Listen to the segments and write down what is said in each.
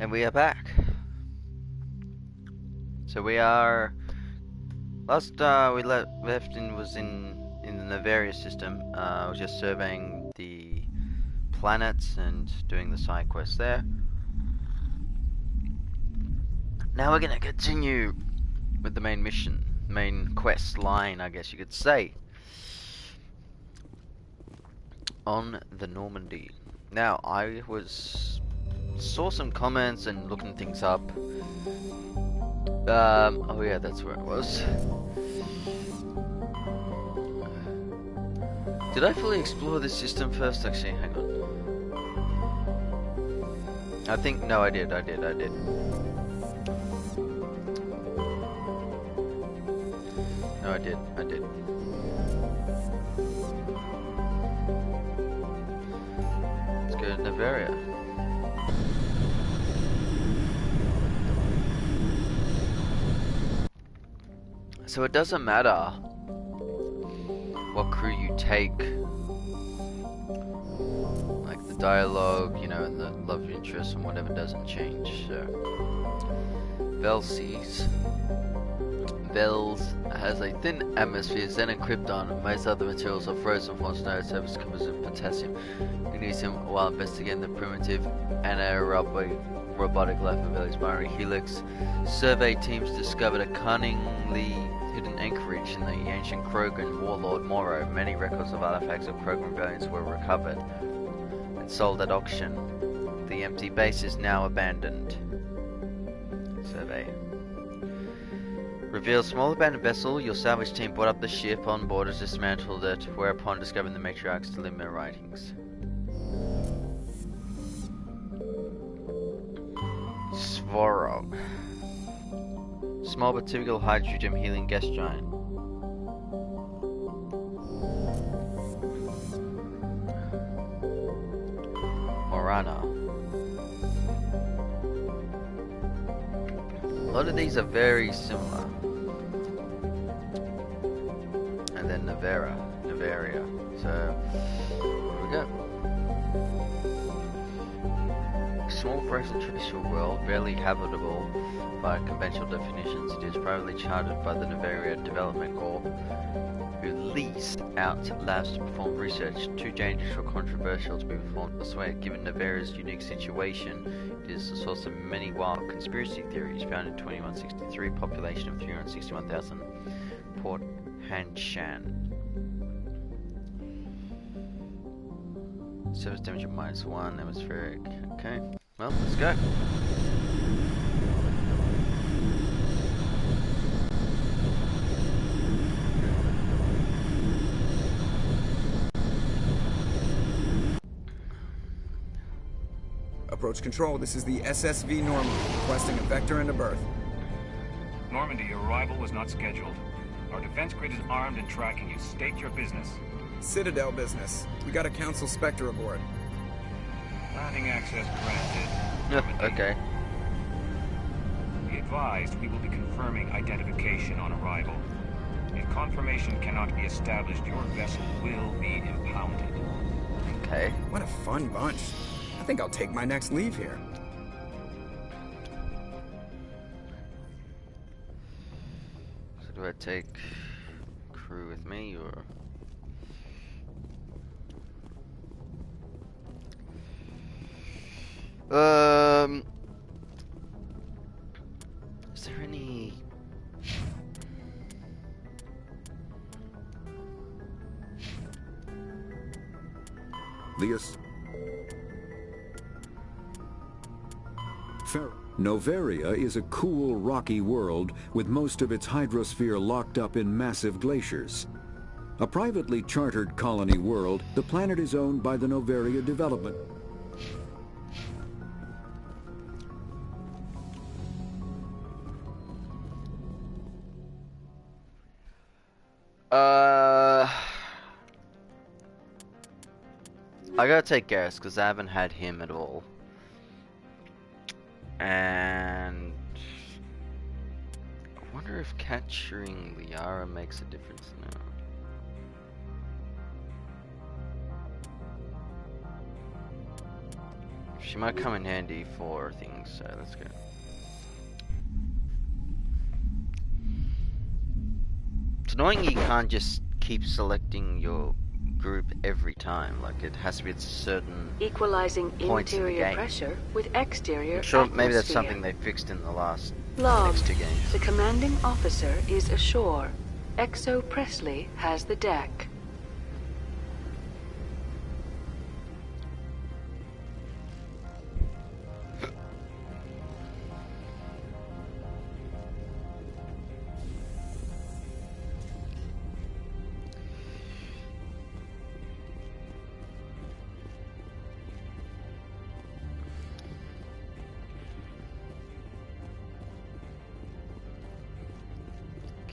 And we are back. So we are last we left in was in the Noveria system. I was just surveying the planets and doing the side quests there. Now we're gonna continue with the main mission, main quest line, I guess you could say, on the Normandy. Now I saw some comments and looking things up. Oh yeah, that's where it was. Did I fully explore this system first? Actually, hang on. I think, no, I did. No, I did. Let's go to Noveria. So it doesn't matter what crew you take, like the dialogue, you know, and the love interest and whatever doesn't change. So Vels has a thin atmosphere, xenokrypton, most other materials are frozen for snow, surface covers of potassium, magnesium, while investigating the primitive anaerobic robotic life of Vels' binary helix. Survey teams discovered a cunningly hidden anchorage in the ancient Krogan warlord Moro. Many records of artifacts of Krogan rebellions were recovered and sold at auction. The empty base is now abandoned. Survey. Reveals small abandoned vessel. Your salvage team brought up the ship. On board has dismantled it, whereupon discovering the matriarch's Delimber writings. Svorog. Small but typical hydrogen healing gas giant. Morana. A lot of these are very similar. And then Noveria. So, here we go. Small frozen terrestrial world, barely habitable by conventional definitions. It is privately chartered by the Noveria Development Corp, who leased out labs to perform research too dangerous or controversial to be performed elsewhere. Given Noveria's unique situation, it is the source of many wild conspiracy theories. Founded in 2163, population of 361,000. Port Hanshan. Service damage of -1, atmospheric. Okay, well, let's go. Approach control, this is the SSV Normandy, requesting a vector into berth. Normandy, your arrival was not scheduled. Our defense grid is armed and tracking you. State your business. Citadel business. We got a Council Spectre aboard. Landing access granted. Okay. Be advised, we will be confirming identification on arrival. If confirmation cannot be established, your vessel will be impounded. Okay. What a fun bunch. I think I'll take my next leave here. So do I take crew with me, or... Is there any... Noveria is a cool, rocky world with most of its hydrosphere locked up in massive glaciers. A privately chartered colony world, the planet is owned by the Noveria Development. I gotta take Garrus because I haven't had him at all. And I wonder if capturing Liara makes a difference now. She might come in handy for things, so let's go. It's annoying you can't just keep selecting your group every time. Like, it has to be at certain Equalizing points in the interior game. pressure with exterior I'm sure maybe that's atmosphere. something they fixed in the last Log. next two games. The commanding officer is ashore. Exo Presley has the deck.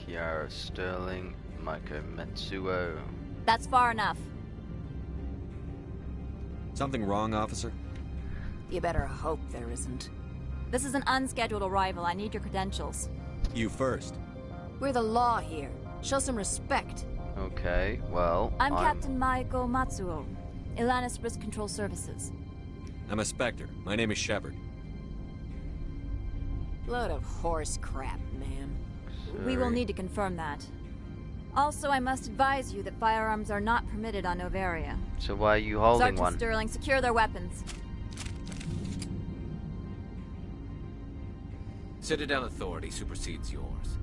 Kiara Sterling, Maiko Matsuo. That's far enough. Something wrong, officer? You better hope there isn't. This is an unscheduled arrival. I need your credentials. You first. We're the law here. Show some respect. Okay, well, I'm Captain Maiko Matsuo, Ilanis Risk Control Services. I'm a Spectre. My name is Shepard. Load of horse crap, ma'am. We will need to confirm that. Also, I must advise you that firearms are not permitted on Noveria. So why are you holding Sergeant one? Sterling, secure their weapons. Citadel authority supersedes yours.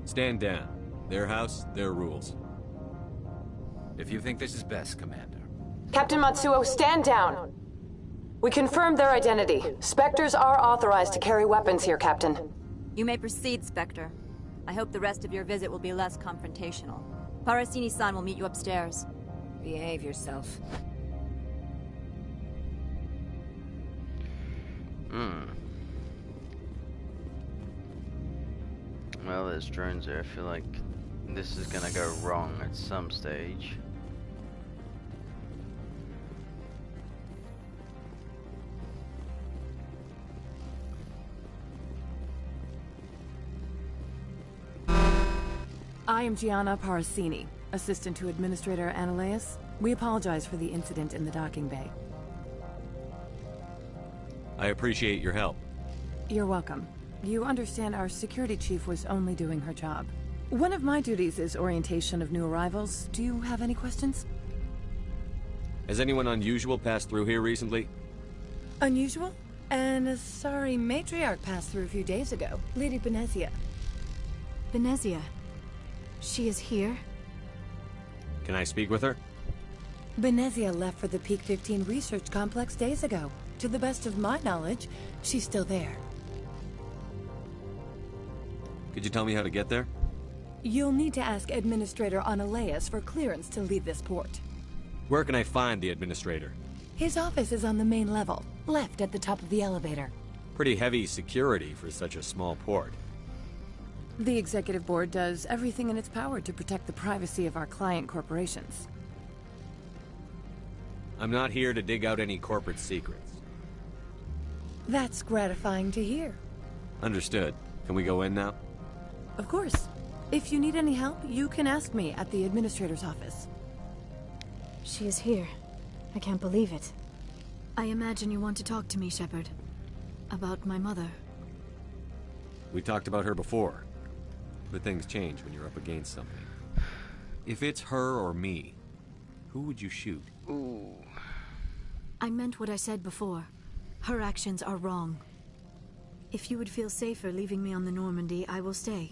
Stand down. Their house, their rules. If you think this is best, Commander. Captain Matsuo, stand down. We confirmed their identity. Spectres are authorized to carry weapons here, Captain. You may proceed, Spectre. I hope the rest of your visit will be less confrontational. Parasini-san will meet you upstairs. Behave yourself. Well, there's drones there. I feel like this is gonna go wrong at some stage. I am Gianna Parasini, assistant to Administrator Ananias. We apologize for the incident in the docking bay. I appreciate your help. You're welcome. You understand our security chief was only doing her job. One of my duties is orientation of new arrivals. Do you have any questions? Has anyone unusual passed through here recently? Unusual? And a sorry matriarch passed through a few days ago. Lady Benezia. Benezia? She is here? Can I speak with her? Benezia left for the Peak 15 research complex days ago. To the best of my knowledge, she's still there. Could you tell me how to get there? You'll need to ask Administrator Ananias for clearance to leave this port. Where can I find the Administrator? His office is on the main level, left at the top of the elevator. Pretty heavy security for such a small port. The Executive Board does everything in its power to protect the privacy of our client corporations. I'm not here to dig out any corporate secrets. That's gratifying to hear. Understood. Can we go in now? Of course. If you need any help, you can ask me at the Administrator's office. She is here. I can't believe it. I imagine you want to talk to me, Shepard. About my mother. We talked about her before. But things change when you're up against something. If it's her or me, who would you shoot? Ooh. I meant what I said before. Her actions are wrong. If you would feel safer leaving me on the Normandy, I will stay.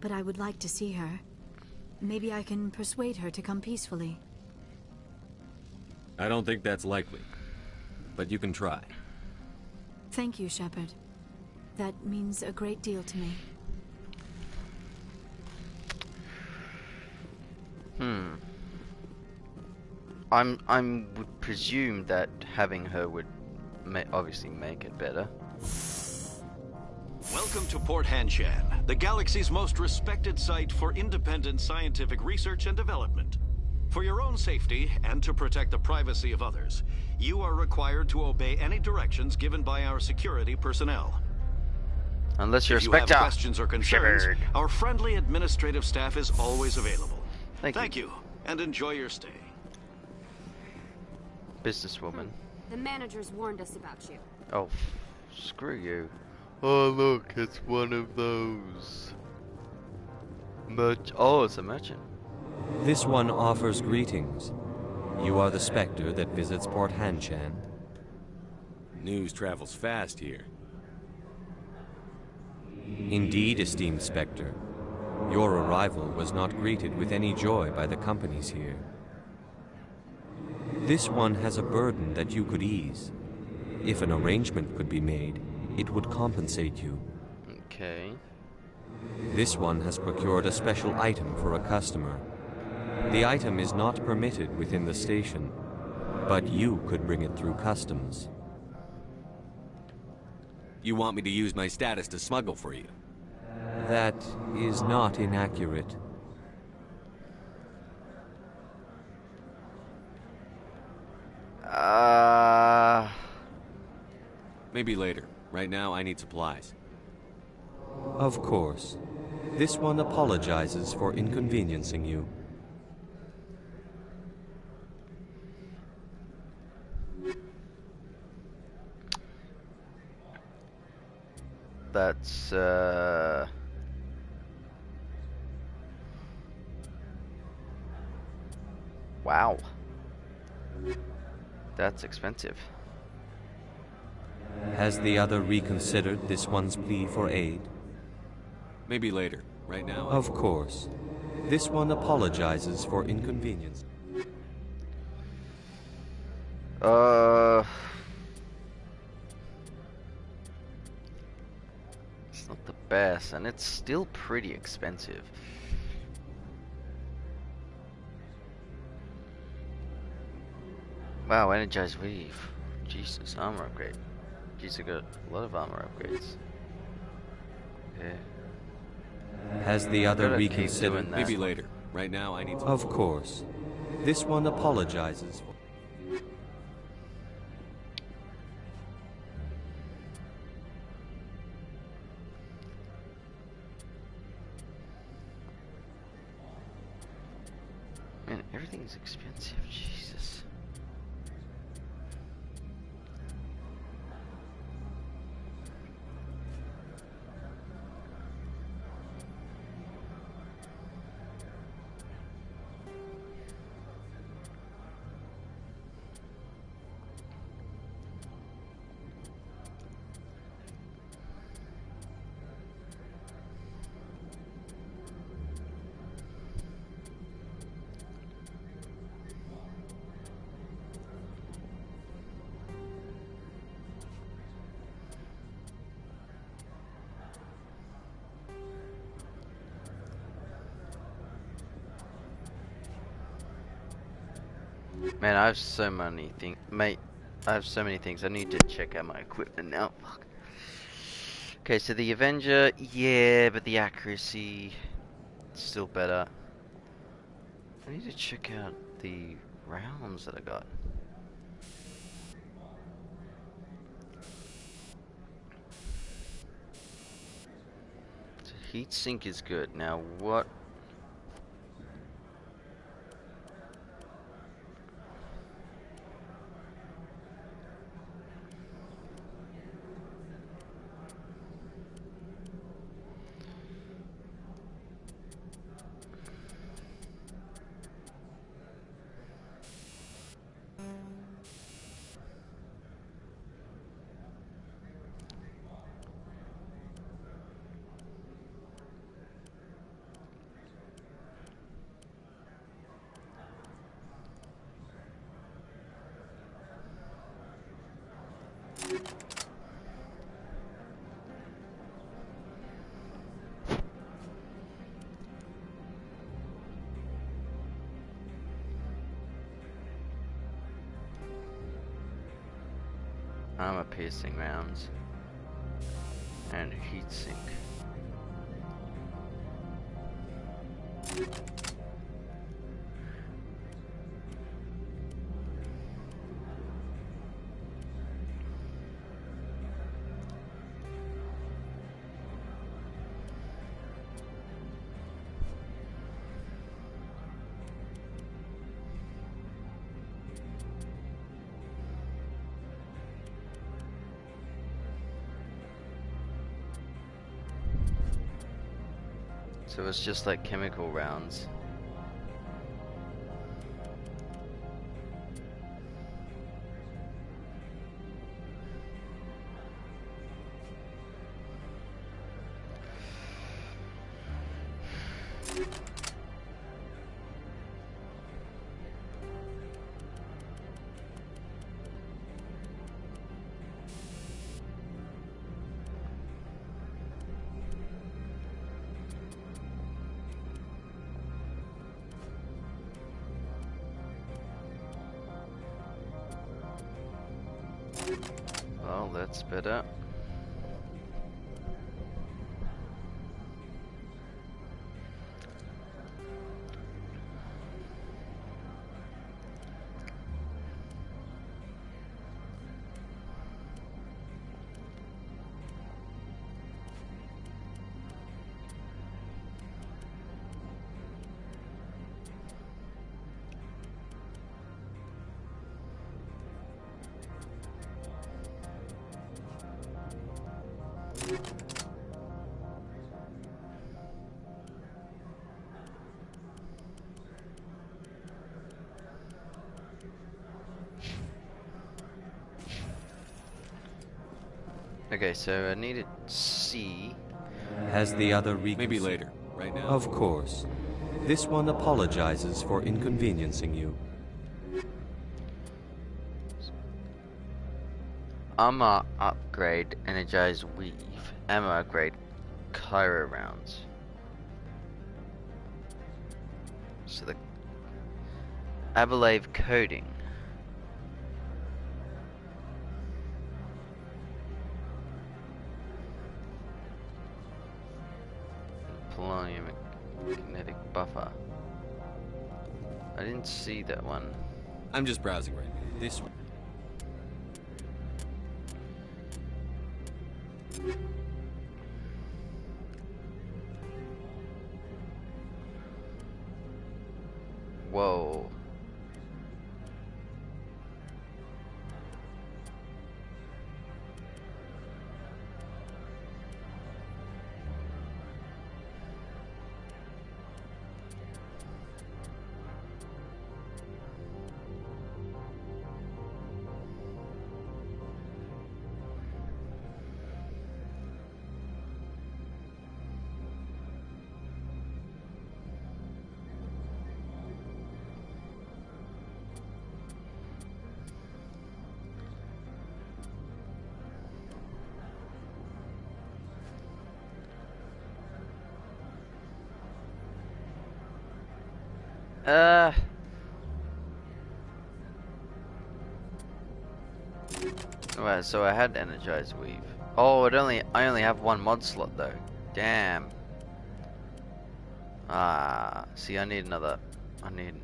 But I would like to see her. Maybe I can persuade her to come peacefully. I don't think that's likely. But you can try. Thank you, Shepard. That means a great deal to me. I would presume that having her would obviously make it better. Welcome to Port Hanshan, the galaxy's most respected site for independent scientific research and development. For your own safety and to protect the privacy of others, you are required to obey any directions given by our security personnel. Unless you're a If you have Spectre. questions or concerns, Shepard. our friendly administrative staff is always available. Thank you, and enjoy your stay. businesswoman. The managers warned us about you. Oh, screw you. Oh, look, it's one of those. Oh, it's a merchant. This one offers greetings. You are the Spectre that visits Port Hanshan. News travels fast here. Indeed, esteemed Spectre. Your arrival was not greeted with any joy by the companies here. This one has a burden that you could ease. If an arrangement could be made, it would compensate you. Okay. This one has procured a special item for a customer. The item is not permitted within the station, but you could bring it through customs. You want me to use my status to smuggle for you? That is not inaccurate. Maybe later. Right now, I need supplies. Of course. This one apologizes for inconveniencing you. That's, wow. That's expensive. Has the other reconsidered this one's plea for aid? Maybe later. Right now... Of course. This one apologizes for inconvenience. It's not the best, and it's still pretty expensive. Wow, energized weave. Jesus, armor upgrade. Jeez, I got a lot of armor upgrades. Okay. Has the other reconsidered? Maybe later. Right now, I need to... Of course. This one apologizes for... Man, everything's expensive. Jesus. Man, I have so many things, mate. I have so many things. I need to check out my equipment now. Fuck. Okay, so the Avenger, yeah, but the accuracy, still better. I need to check out the rounds that I got. So heat sink is good. Now what? Armor piercing rounds and heat sink. So it's just like chemical rounds. Well, that's better. Okay, so I needed C. Has the other Maybe later. Right now. Of course. This one apologizes for inconveniencing you. Armor upgrade, energize weave. Ammo upgrade, Cairo rounds. So the Abalave coating. Polonium magnetic buffer. I didn't see that one. I'm just browsing right now. This one. Whoa. Right, so I had energized weave. Oh, I only have one mod slot though. Damn. Ah, see, I need another. I need.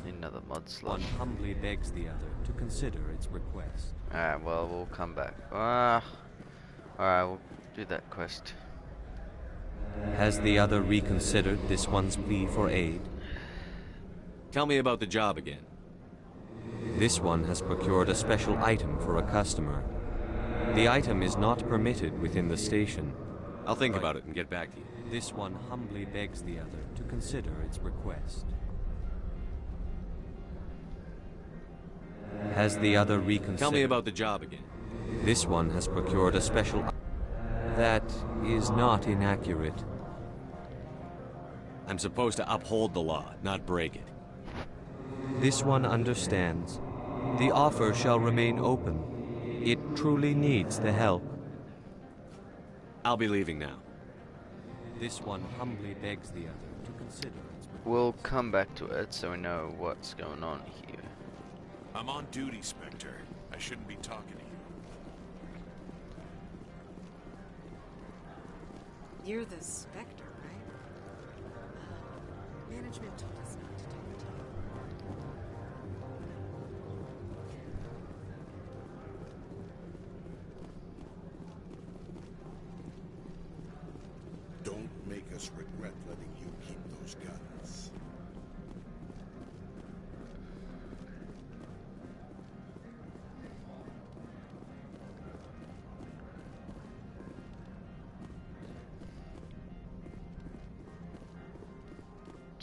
Need another mod slot. One humbly begs the other to consider its request. Alright, well, we'll come back. Alright, we'll do that quest. Has the other reconsidered this one's plea for aid? Tell me about the job again. This one has procured a special item for a customer. The item is not permitted within the station. I'll think about it and get back to you. This one humbly begs the other to consider its request. Has the other reconsidered? Tell me about the job again. This one has procured a special... That is not inaccurate. I'm supposed to uphold the law, not break it. This one understands. The offer shall remain open. It truly needs the help. I'll be leaving now. This one humbly begs the other to consider its request. We'll come back to it so we know what's going on here. I'm on duty, Spectre. I shouldn't be talking to you. You're the Spectre, right? Management told us not to talk to you. Don't make us regret letting you keep those guns.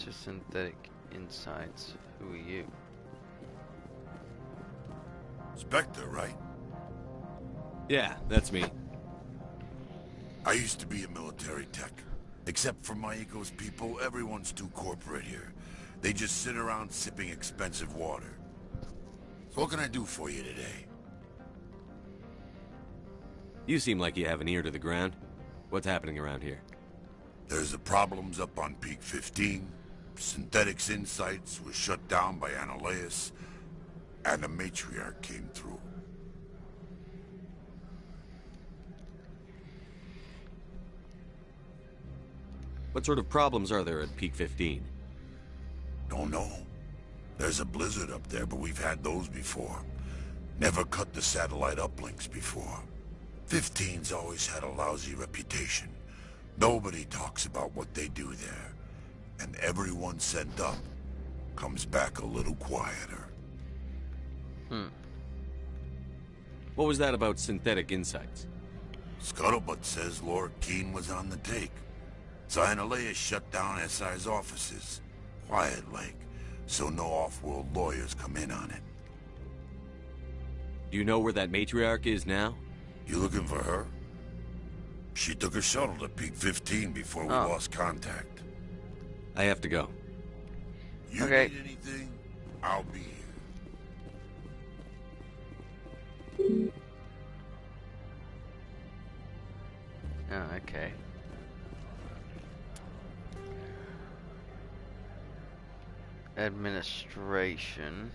to Synthetic Insights. Who are you? Spectre, right? Yeah, that's me. I used to be a military tech. Except for my ego's people, everyone's too corporate here. They just sit around sipping expensive water. So what can I do for you today? You seem like you have an ear to the ground. What's happening around here? There's the problems up on Peak 15. Synthetics Insights was shut down by Annihilus. And the Matriarch came through. What sort of problems are there at Peak 15? Don't know. There's a blizzard up there, but we've had those before. Never cut the satellite uplinks before. 15's always had a lousy reputation. Nobody talks about what they do there. And everyone sent up comes back a little quieter. What was that about Synthetic Insights? Scuttlebutt says Lord Keene was on the take. So Annihilus shut down SI's offices. Quiet-like, so no off-world lawyers come in on it. Do you know where that matriarch is now? You looking for her? She took a shuttle to Peak 15 before we lost contact. I have to go. You need anything, I'll be here. Oh, okay. Administration.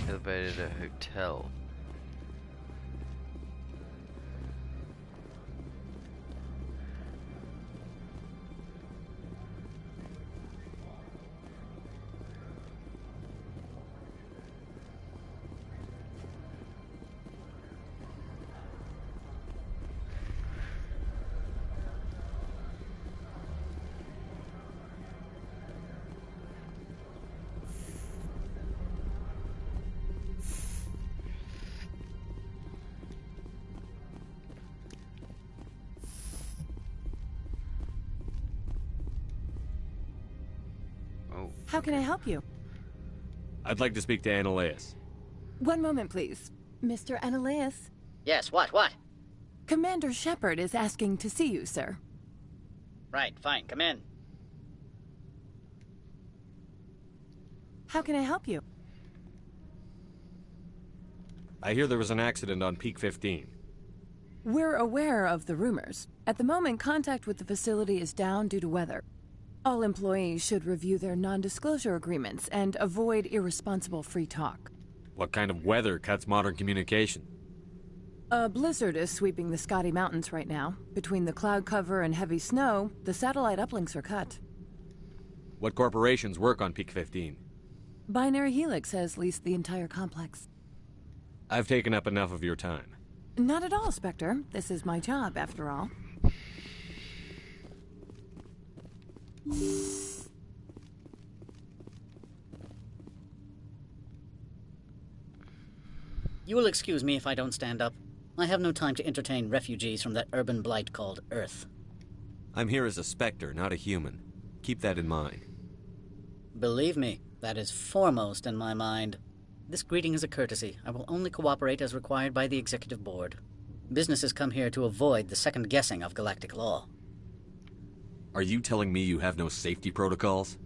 Elevated at hotel. How can I help you? I'd like to speak to Annihilus. One moment, please. Mr. Annihilus? Yes, what? Commander Shepard is asking to see you, sir. Right, fine, come in. How can I help you? I hear there was an accident on Peak 15. We're aware of the rumors. At the moment, contact with the facility is down due to weather. All employees should review their non-disclosure agreements and avoid irresponsible free talk. What kind of weather cuts modern communication? A blizzard is sweeping the Scotty Mountains right now. Between the cloud cover and heavy snow, the satellite uplinks are cut. What corporations work on Peak 15? Binary Helix has leased the entire complex. I've taken up enough of your time. Not at all, Spectre. This is my job, after all. You will excuse me if I don't stand up. I have no time to entertain refugees from that urban blight called Earth. I'm here as a Spectre, not a human. Keep that in mind. Believe me, that is foremost in my mind. This greeting is a courtesy. I will only cooperate as required by the Executive Board. Businesses come here to avoid the second guessing of galactic law. Are you telling me you have no safety protocols?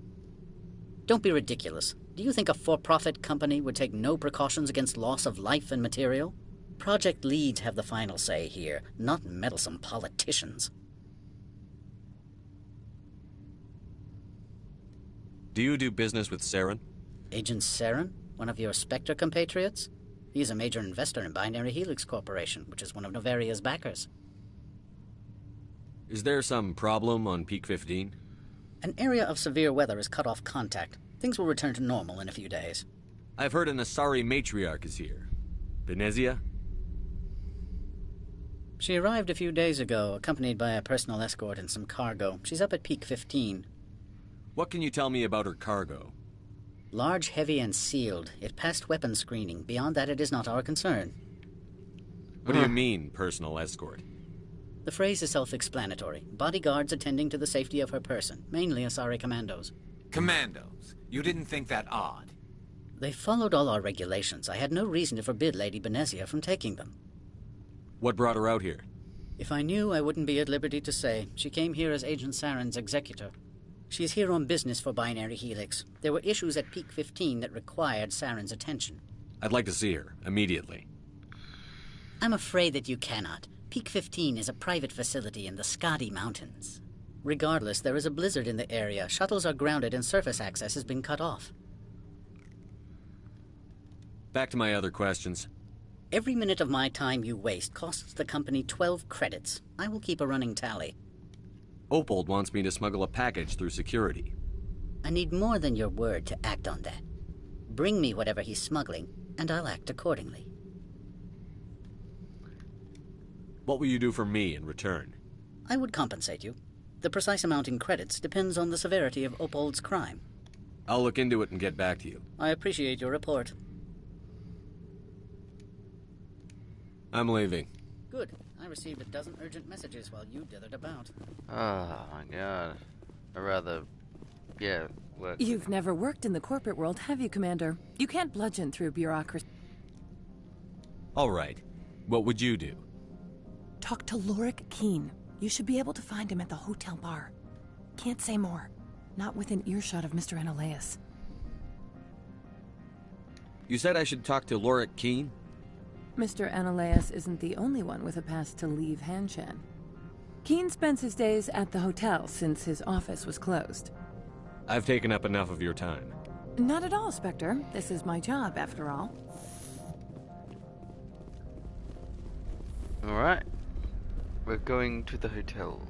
Don't be ridiculous. Do you think a for-profit company would take no precautions against loss of life and material? Project leads have the final say here, not meddlesome politicians. Do you do business with Saren? Agent Saren? One of your Spectre compatriots? He is a major investor in Binary Helix Corporation, which is one of Noveria's backers. Is there some problem on Peak 15? An area of severe weather has cut off contact. Things will return to normal in a few days. I've heard an Asari matriarch is here. Venezia? She arrived a few days ago, accompanied by a personal escort and some cargo. She's up at Peak 15. What can you tell me about her cargo? Large, heavy, and sealed. It passed weapons screening. Beyond that, it is not our concern. What do you mean, personal escort? The phrase is self-explanatory. Bodyguards attending to the safety of her person, mainly Asari commandos. Commandos? You didn't think that odd? They followed all our regulations. I had no reason to forbid Lady Benezia from taking them. What brought her out here? If I knew, I wouldn't be at liberty to say. She came here as Agent Saren's executor. She's here on business for Binary Helix. There were issues at Peak 15 that required Saren's attention. I'd like to see her, immediately. I'm afraid that you cannot. Peak 15 is a private facility in the Skadi Mountains. Regardless, there is a blizzard in the area. Shuttles are grounded and surface access has been cut off. Back to my other questions. Every minute of my time you waste costs the company 12 credits. I will keep a running tally. Opold wants me to smuggle a package through security. I need more than your word to act on that. Bring me whatever he's smuggling, and I'll act accordingly. What will you do for me in return? I would compensate you. The precise amount in credits depends on the severity of Opold's crime. I'll look into it and get back to you. I appreciate your report. I'm leaving. Good. I received a dozen urgent messages while you dithered about. Oh my god. I'd rather... yeah, work. You've never worked in the corporate world, have you, Commander? You can't bludgeon through bureaucracy. All right. What would you do? Talk to Lorik Keen. You should be able to find him at the hotel bar. Can't say more. Not within earshot of Mr. Analeas. You said I should talk to Lorik Keen? Mr. Analeas isn't the only one with a pass to leave Hanshan. Keen spends his days at the hotel since his office was closed. I've taken up enough of your time. Not at all, Spectre. This is my job, after all. Alright. We're going to the hotel.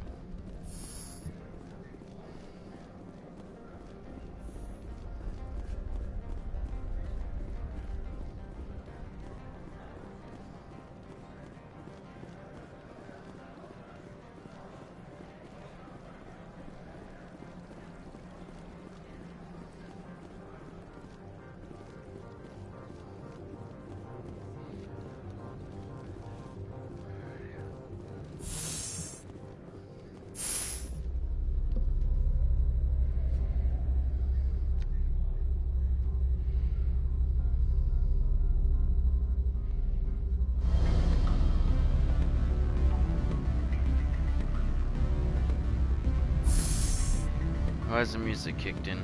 Why is the music kicked in?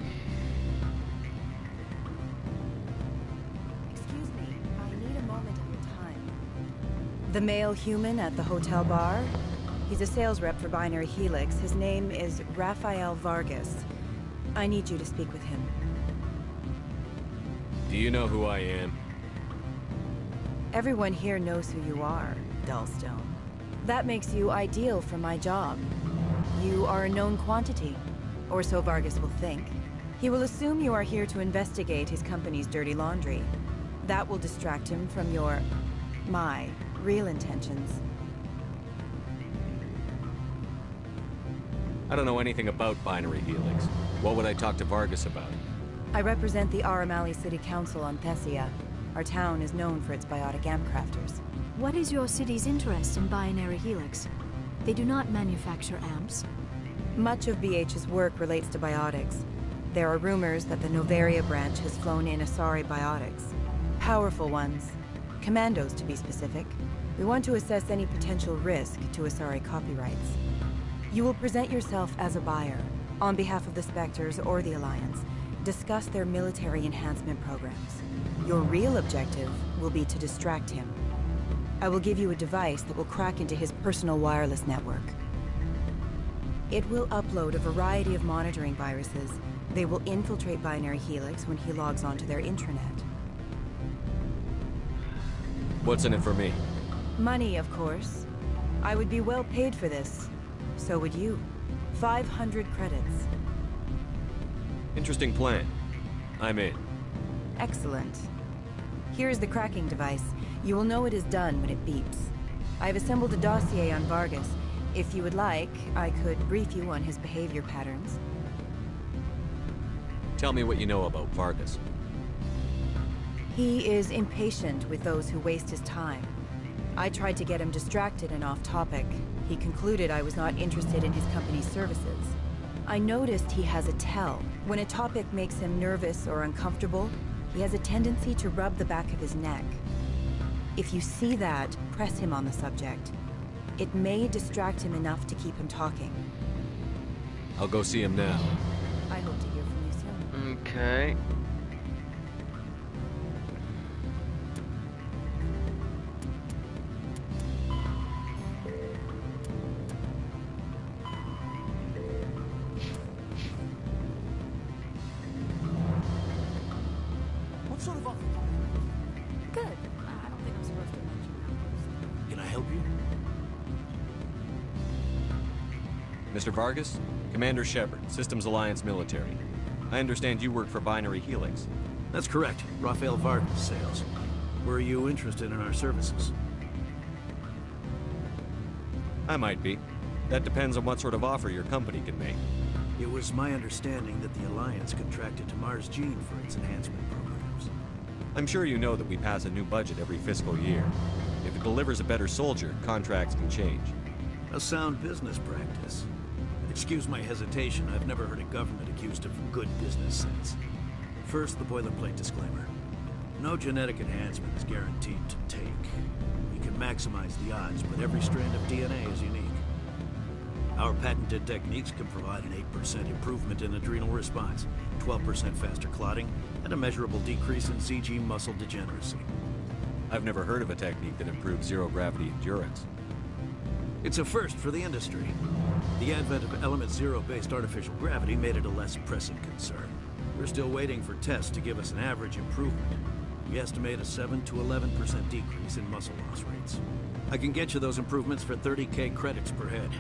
Excuse me, I need a moment of your time. The male human at the hotel bar? He's a sales rep for Binary Helix. His name is Rafael Vargas. I need you to speak with him. Do you know who I am? Everyone here knows who you are, Dullstone. That makes you ideal for my job. You are a known quantity. Or so Vargas will think. He will assume you are here to investigate his company's dirty laundry. That will distract him from my real intentions. I don't know anything about Binary Helix. What would I talk to Vargas about? I represent the Aramali City Council on Thessia. Our town is known for its biotic amp crafters. What is your city's interest in Binary Helix? They do not manufacture amps. Much of BH's work relates to biotics. There are rumors that the Noveria branch has flown in Asari biotics. Powerful ones. Commandos, to be specific. We want to assess any potential risk to Asari copyrights. You will present yourself as a buyer, on behalf of the Spectres or the Alliance. Discuss their military enhancement programs. Your real objective will be to distract him. I will give you a device that will crack into his personal wireless network. It will upload a variety of monitoring viruses. They will infiltrate Binary Helix when he logs onto their intranet. What's in it for me? Money, of course. I would be well paid for this. So would you. 500 credits. Interesting plan. I'm in. Excellent. Here's the cracking device. You will know it is done when it beeps. I've assembled a dossier on Vargas. If you would like, I could brief you on his behavior patterns. Tell me what you know about Vargas. He is impatient with those who waste his time. I tried to get him distracted and off topic. He concluded I was not interested in his company's services. I noticed he has a tell. When a topic makes him nervous or uncomfortable, he has a tendency to rub the back of his neck. If you see that, press him on the subject. It may distract him enough to keep him talking. I'll go see him now. I hope to hear from you soon. Okay. What sort of offer? Good. I don't think I'm supposed to mention numbers. Can I help you? Mr. Vargas? Commander Shepard, Systems Alliance Military. I understand you work for Binary Helix. That's correct. Rafael Vargas, sales. Were you interested in our services? I might be. That depends on what sort of offer your company can make. It was my understanding that the Alliance contracted to Mars Gene for its enhancement programs. I'm sure you know that we pass a new budget every fiscal year. If it delivers a better soldier, contracts can change. A sound business practice. Excuse my hesitation, I've never heard a government accused of good business sense. First, the boilerplate disclaimer. No genetic enhancement is guaranteed to take. We can maximize the odds, but every strand of DNA is unique. Our patented techniques can provide an 8% improvement in adrenal response, 12% faster clotting, and a measurable decrease in CG muscle degeneracy. I've never heard of a technique that improves zero-gravity endurance. It's a first for the industry. The advent of element zero-based artificial gravity made it a less pressing concern. We're still waiting for tests to give us an average improvement. We estimate a 7 to 11% decrease in muscle loss rates. I can get you those improvements for 30K credits per head.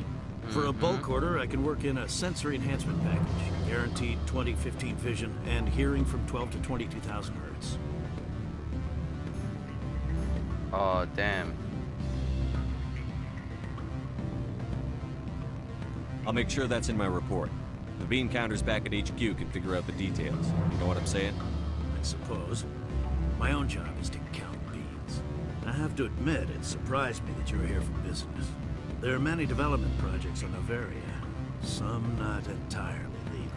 For a bulk order, I can work in a sensory enhancement package, guaranteed 20/15 vision, and hearing from 12 to 22,000 hertz. Oh, damn. I'll make sure that's in my report. The bean counters back at HQ can figure out the details. You know what I'm saying? I suppose. My own job is to count beans. I have to admit, it surprised me that you're here for business. There are many development projects on Noveria, some not entirely legal.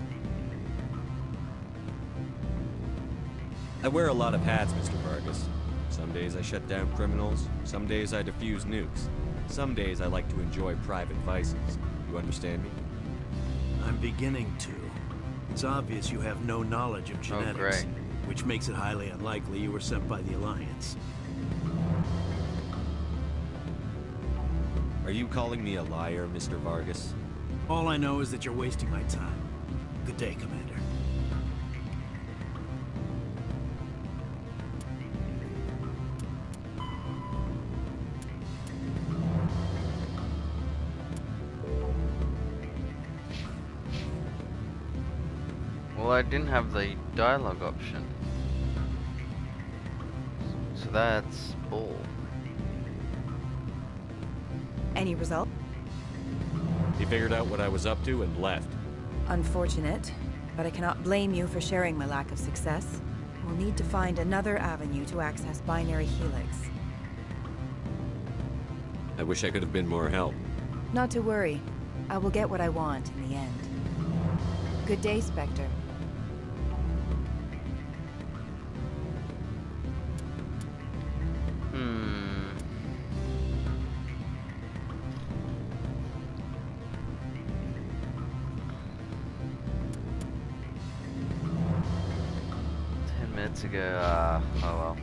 I wear a lot of hats, Mr. Vargas. Some days I shut down criminals, some days I defuse nukes. Some days I like to enjoy private vices. You understand me? I'm beginning to. It's obvious you have no knowledge of genetics, which makes it highly unlikely you were sent by the Alliance. Are you calling me a liar, Mr. Vargas? All I know is that you're wasting my time. Good day, Commander. Well, I didn't have the dialogue option. So that's bull. Any result? He figured out what I was up to and left. Unfortunate, but I cannot blame you for sharing my lack of success. We'll need to find another avenue to access Binary Helix. I wish I could have been more help. Not to worry. I will get what I want in the end. Good day, Spectre. To go, oh well.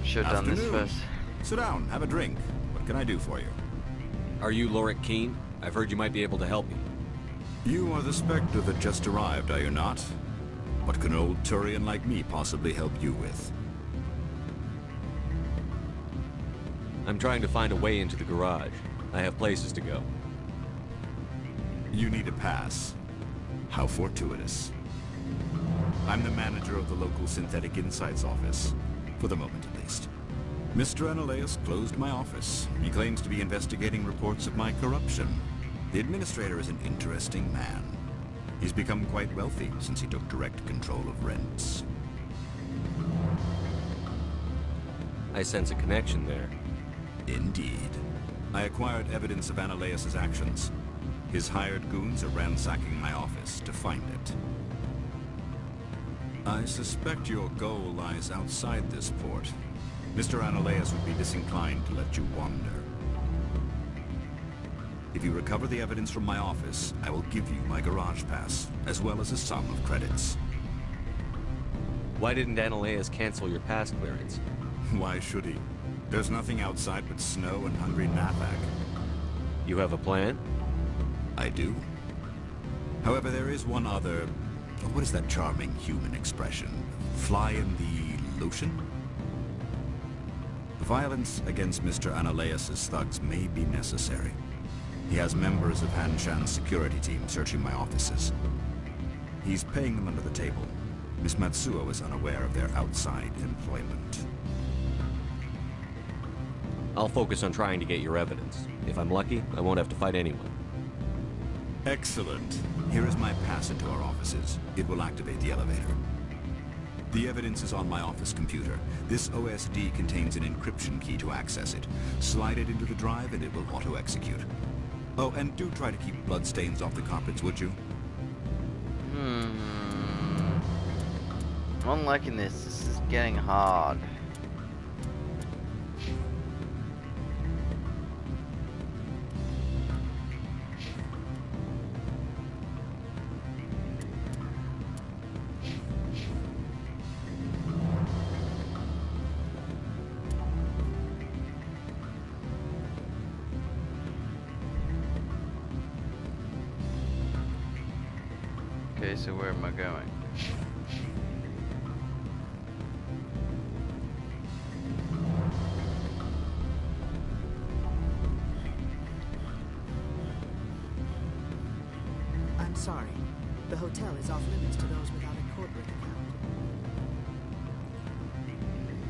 Should have done this first. Sit down, have a drink. What can I do for you? Are you Lorik Keene? I've heard you might be able to help me. You are the Spectre that just arrived, are you not? What can an old Turian like me possibly help you with? I'm trying to find a way into the garage. I have places to go. You need a pass. How fortuitous. I'm the manager of the local Synthetic Insights office. For the moment, at least. Mr. Analeus closed my office. He claims to be investigating reports of my corruption. The administrator is an interesting man. He's become quite wealthy since he took direct control of rents. I sense a connection there. Indeed. I acquired evidence of Ananias' actions. His hired goons are ransacking my office to find it. I suspect your goal lies outside this port. Mr. Ananias would be disinclined to let you wander. If you recover the evidence from my office, I will give you my garage pass, as well as a sum of credits. Why didn't Ananias cancel your pass clearance? Why should he? There's nothing outside but snow and hungry Nathak. You have a plan? I do. However, there is one other... What is that charming human expression? Fly in the lotion? Violence against Mr. Ananias' thugs may be necessary. He has members of Han Shan's security team searching my offices. He's paying them under the table. Miss Matsuo is unaware of their outside employment. I'll focus on trying to get your evidence. If I'm lucky, I won't have to fight anyone. Excellent. Here is my pass into our offices. It will activate the elevator. The evidence is on my office computer. This OSD contains an encryption key to access it. Slide it into the drive and it will auto-execute. Oh, and do try to keep bloodstains off the carpets, would you? I'm liking this. This is getting hard. Okay, so where am I going? I'm sorry. The hotel is off limits to those without a corporate account.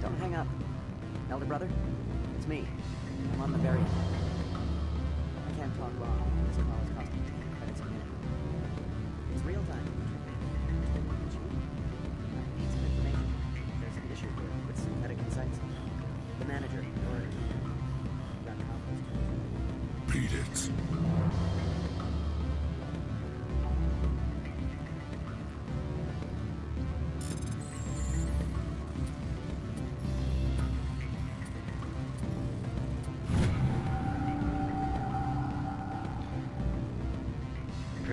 Don't hang up. Elder brother, it's me. I'm on Noveria. I can't talk long. This call is costing 10 credits a minute. It's real time. I need some information. There's an issue here with synthetic insights. The manager, or got confidence to Beat it.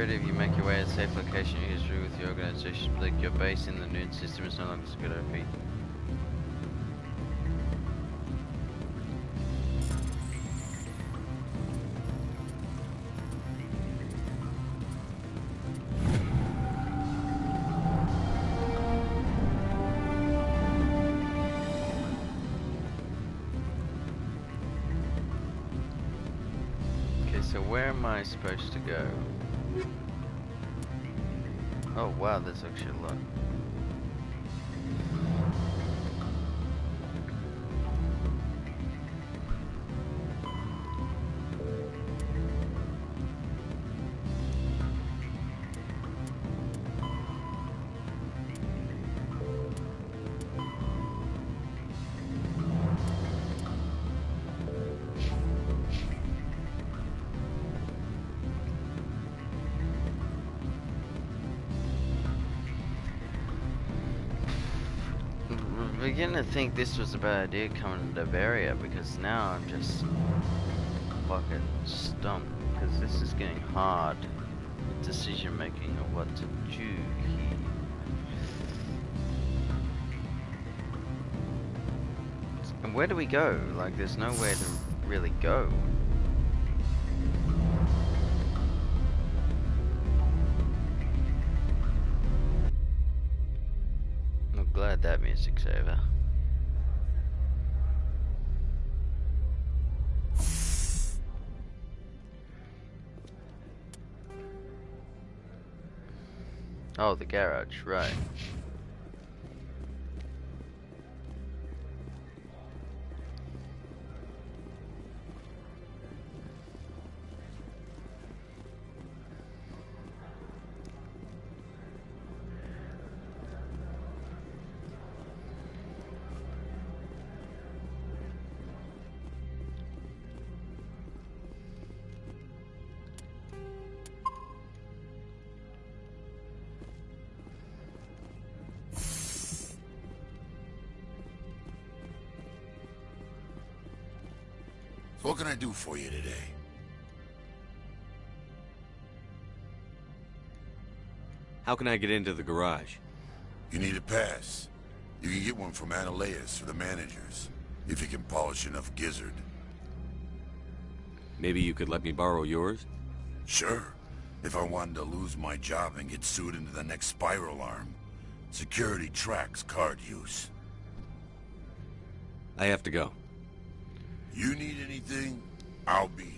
If you make your way to a safe location, your history with the organization, like your base in the Noon system is no longer secure, repeat. Okay, so where am I supposed to go? Oh wow, there's actually a lot. I'm beginning to think this was a bad idea coming to Noveria, because now I'm just fucking stumped, because this is getting hard with decision making of what to do here. And where do we go? Like, there's nowhere to really go. Glad that music's over. Oh, the garage, right. So what can I do for you today? How can I get into the garage? You need a pass. You can get one from Analeas or the managers, if you can polish enough gizzard. Maybe you could let me borrow yours? Sure. If I wanted to lose my job and get sued into the next spiral arm. Security tracks card use. I have to go. You need anything, I'll be here.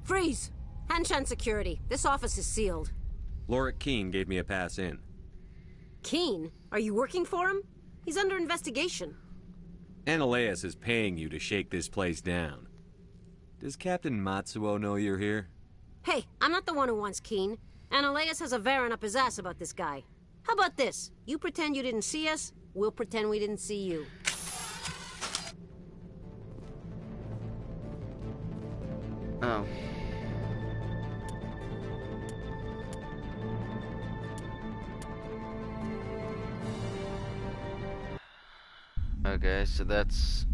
Freeze! Hanshan security. This office is sealed. Lorik Keene gave me a pass in. Keene? Are you working for him? He's under investigation. Analeas is paying you to shake this place down. Does Captain Matsuo know you're here? Hey, I'm not the one who wants Keene. Analeas has a Varen up his ass about this guy. How about this? You pretend you didn't see us, we'll pretend we didn't see you. Oh. Okay, so that's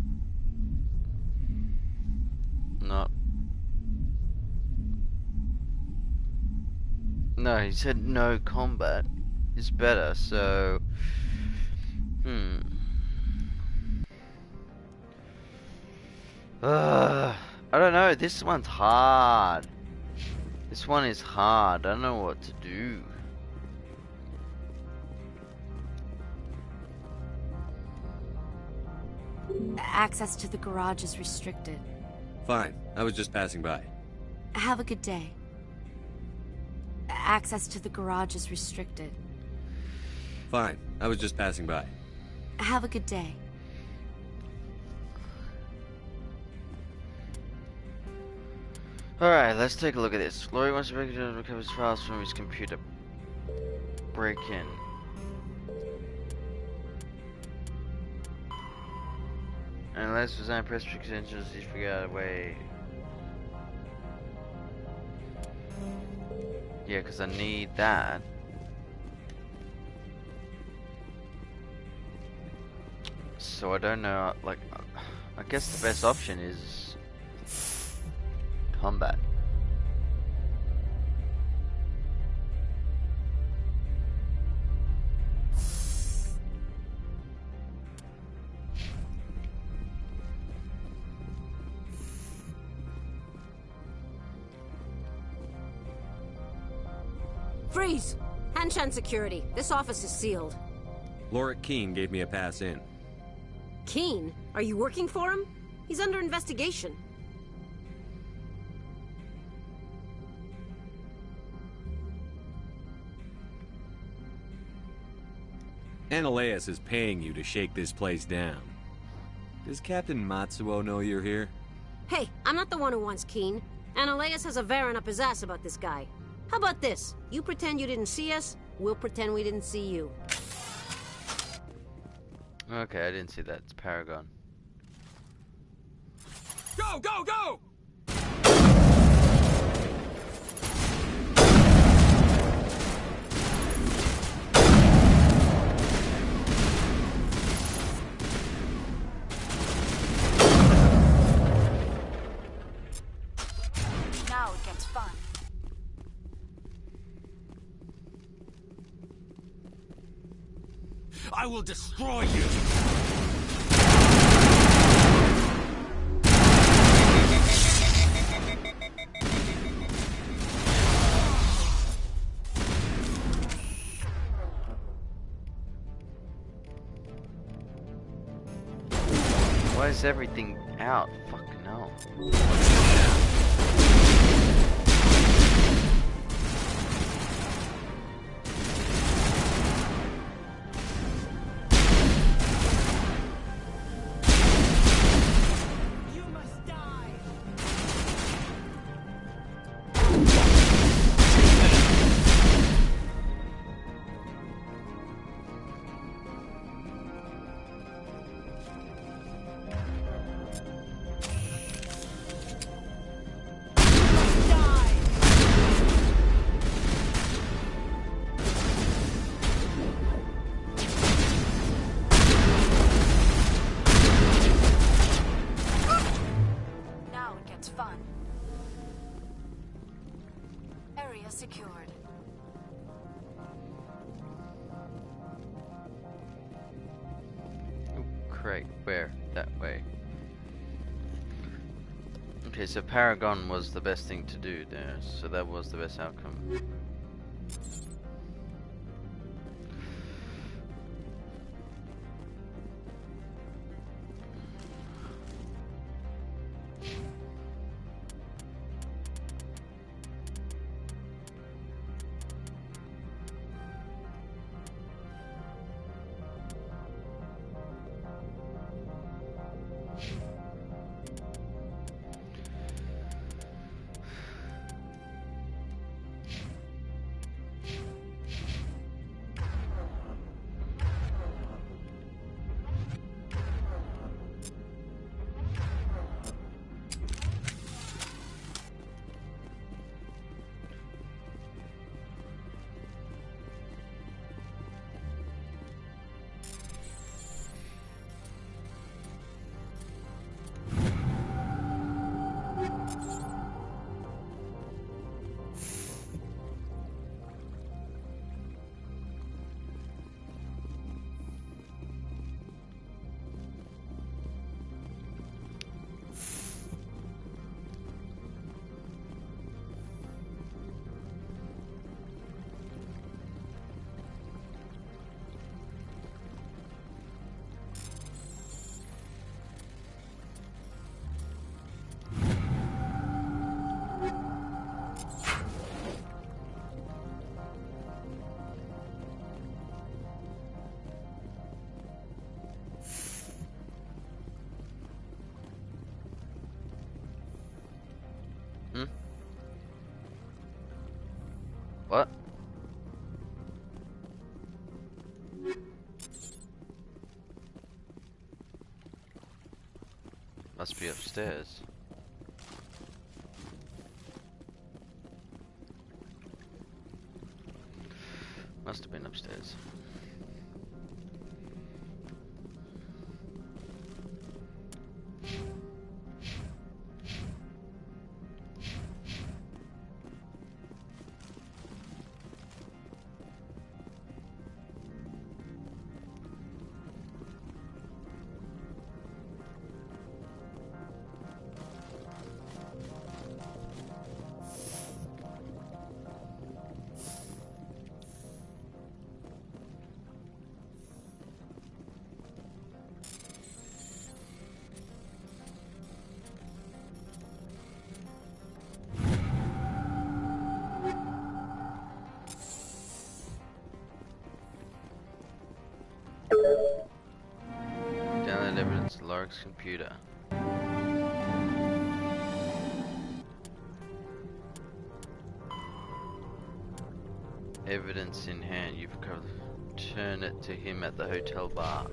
not... No, he said no combat is better, so... I don't know, this one's hard. This one is hard, I don't know what to do. Access to the garage is restricted. Fine, I was just passing by. Have a good day. Access to the garage is restricted. Fine, I was just passing by. Have a good day. Alright, let's take a look at this. Laurie wants to recover his files from his computer. Break-in. And let's design press extensions to figure out a way. Yeah, because I need that. So I don't know, like, I guess the best option is combat. Freeze! Hanshan security. This office is sealed. Lorik Keene gave me a pass in. Keene? Are you working for him? He's under investigation. Analeas is paying you to shake this place down. Does Captain Matsuo know you're here? Hey, I'm not the one who wants Keene. Analeas has a Varen up his ass about this guy. How about this? You pretend you didn't see us, we'll pretend we didn't see you. Okay, I didn't see that. It's Paragon. Go, go, go! Now it gets fun. I will destroy you! Why is everything out? Fucking hell. Great. Where? That way. Okay, so Paragon was the best thing to do there, so that was the best outcome. What? Must be upstairs. Must have been upstairs. Download evidence to Lorik's computer. Evidence in hand. You've got to turn it to him at the hotel bar.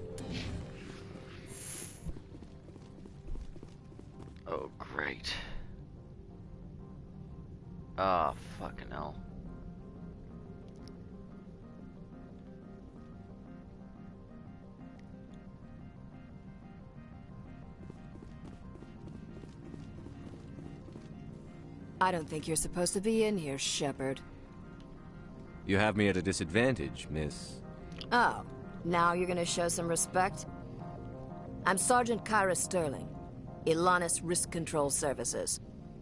Oh, great. Ah, fucking hell. I don't think you're supposed to be in here, Shepard. You have me at a disadvantage, miss. Oh, now you're gonna show some respect? I'm Sergeant Kyra Sterling, Ilanis Risk Control Services.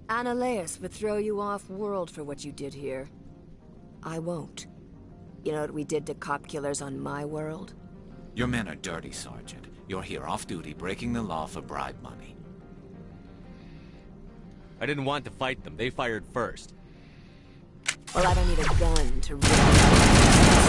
Ananias would throw you off-world for what you did here. I won't. You know what we did to cop killers on my world? Your men are dirty, Sergeant. You're here off-duty, breaking the law for bribe money. I didn't want to fight them. They fired first. Well, I don't need a gun to run.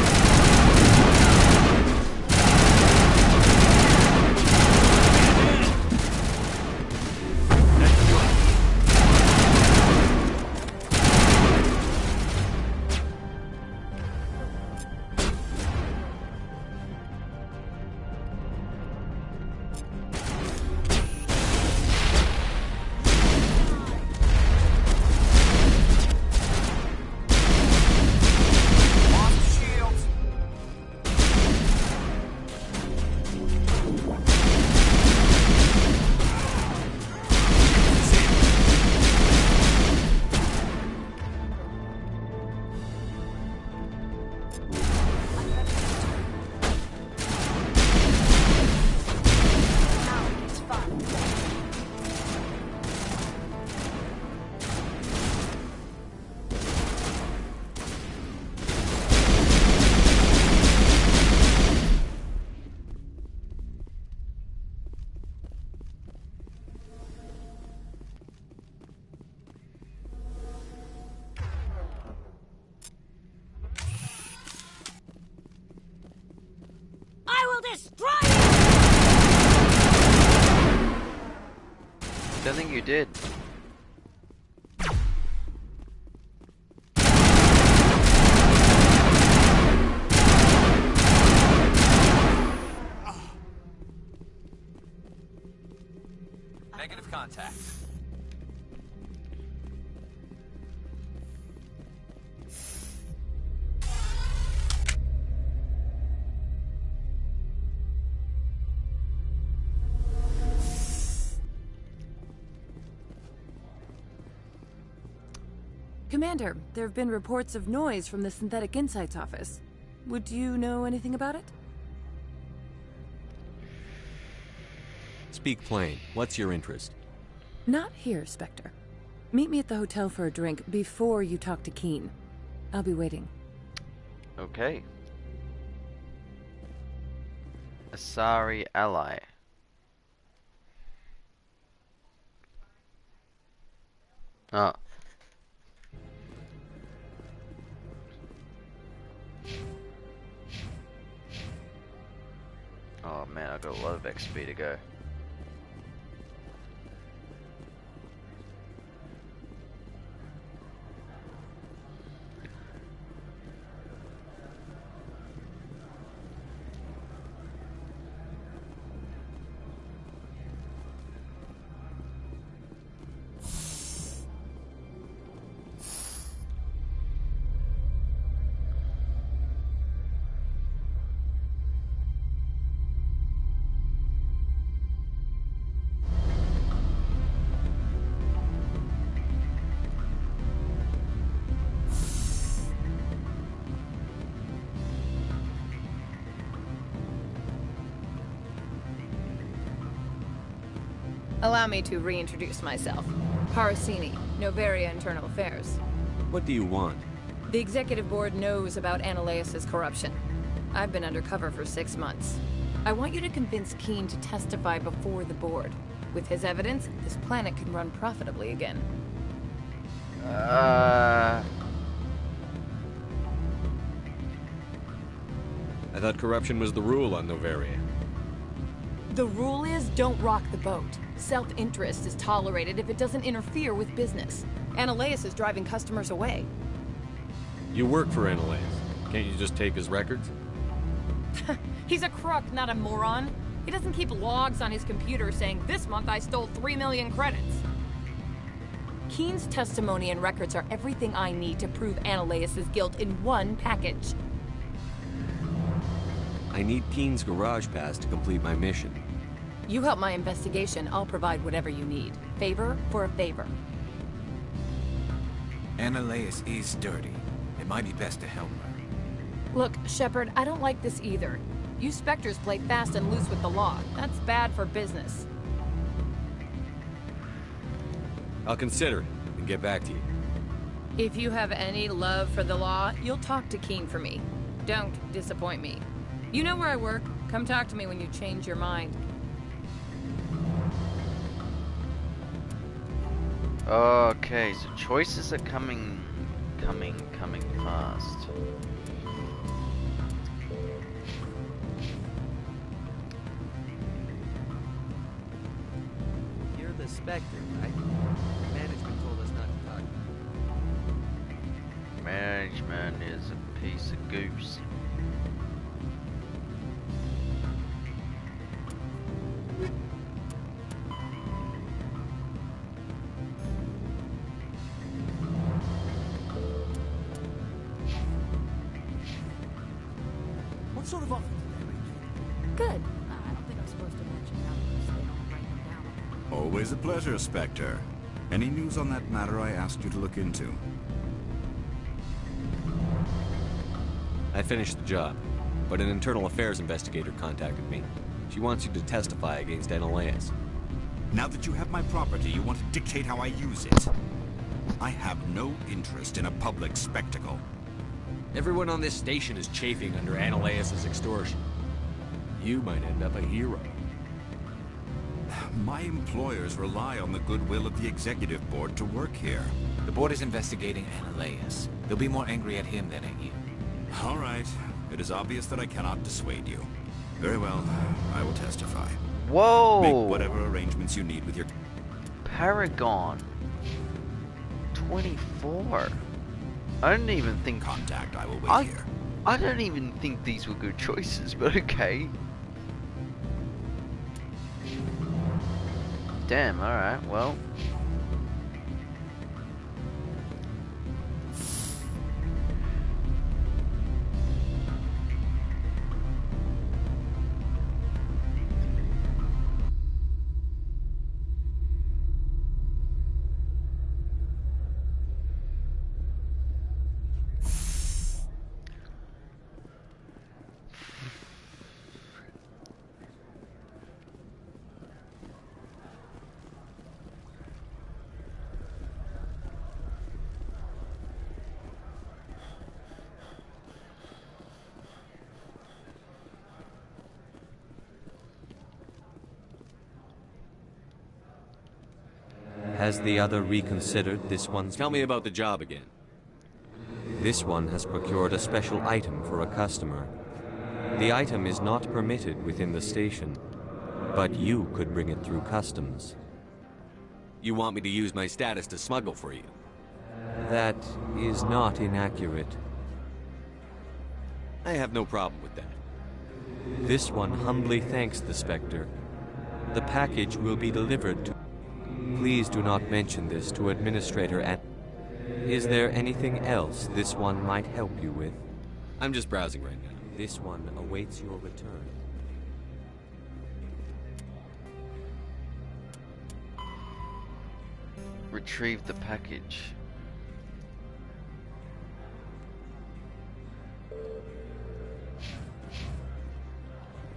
will destroy you! Don't think you did. Negative contact. Commander, there have been reports of noise from the Synthetic Insights office. Would you know anything about it? Speak plain. What's your interest? Not here, Spectre. Meet me at the hotel for a drink before you talk to Keen. I'll be waiting. Okay. Asari ally. Oh. Oh man, I've got a lot of XP to go. Allow me to reintroduce myself. Parasini, Noveria Internal Affairs. What do you want? The Executive Board knows about Ananias' corruption. I've been undercover for 6 months. I want you to convince Keen to testify before the Board. With his evidence, this planet can run profitably again. I thought corruption was the rule on Noveria. The rule is, don't rock the boat. Self-interest is tolerated if it doesn't interfere with business. Ananias is driving customers away. You work for Ananias. Can't you just take his records? He's a crook, not a moron. He doesn't keep logs on his computer saying, this month I stole 3 million credits. Keen's testimony and records are everything I need to prove Ananias' guilt in one package. I need Keen's garage pass to complete my mission. You help my investigation, I'll provide whatever you need. Favor for a favor. Ananias is dirty. It might be best to help her. Look, Shepard, I don't like this either. You Spectres play fast and loose with the law. That's bad for business. I'll consider it and get back to you. If you have any love for the law, you'll talk to Keen for me. Don't disappoint me. You know where I work. Come talk to me when you change your mind. Okay, so choices are coming fast. You're the Spectre, right? Management told us not to talk. Management is a piece of goose. What sort of offer did they make you? Good. I don't think I'm supposed to mention numbers. They don't write them down. Always a pleasure, Spectre. Any news on that matter I asked you to look into? I finished the job, but an internal affairs investigator contacted me. She wants you to testify against Ananias. Now that you have my property, you want to dictate how I use it. I have no interest in a public spectacle. Everyone on this station is chafing under Ananias' extortion. You might end up a hero. My employers rely on the goodwill of the Executive Board to work here. The board is investigating Ananias. They'll be more angry at him than at you. All right. It is obvious that I cannot dissuade you. Very well, I will testify. Whoa! Make whatever arrangements you need with your... Paragon. 24. I don't even think... Contact, I will wait here. I don't even think these were good choices, but okay. Damn, alright, well... Has the other reconsidered this one's... Tell me about the job again. This one has procured a special item for a customer. The item is not permitted within the station, but you could bring it through customs. You want me to use my status to smuggle for you? That is not inaccurate. I have no problem with that. This one humbly thanks the Spectre. The package will be delivered to... Please do not mention this to Administrator and... Is there anything else this one might help you with? I'm just browsing right now. This one awaits your return. Retrieve the package.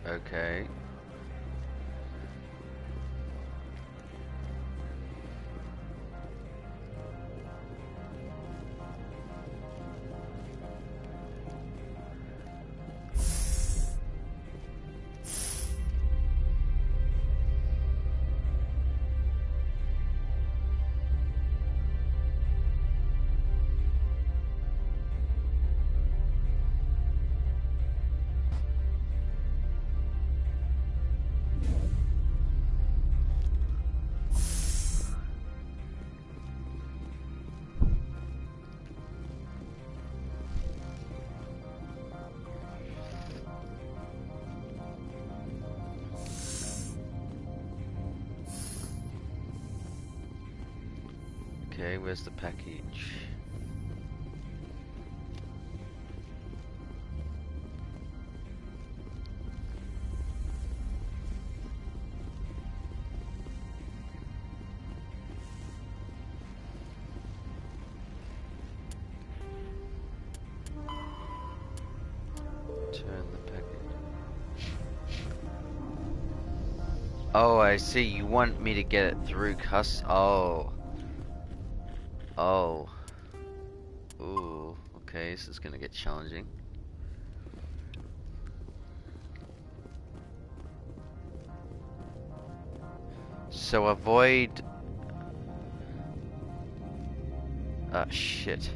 Okay. Okay, where's the package? Turn the package. Oh, I see. You want me to get it through Oh. Oh. Ooh. Okay, this is gonna get challenging. So avoid... Ah, shit.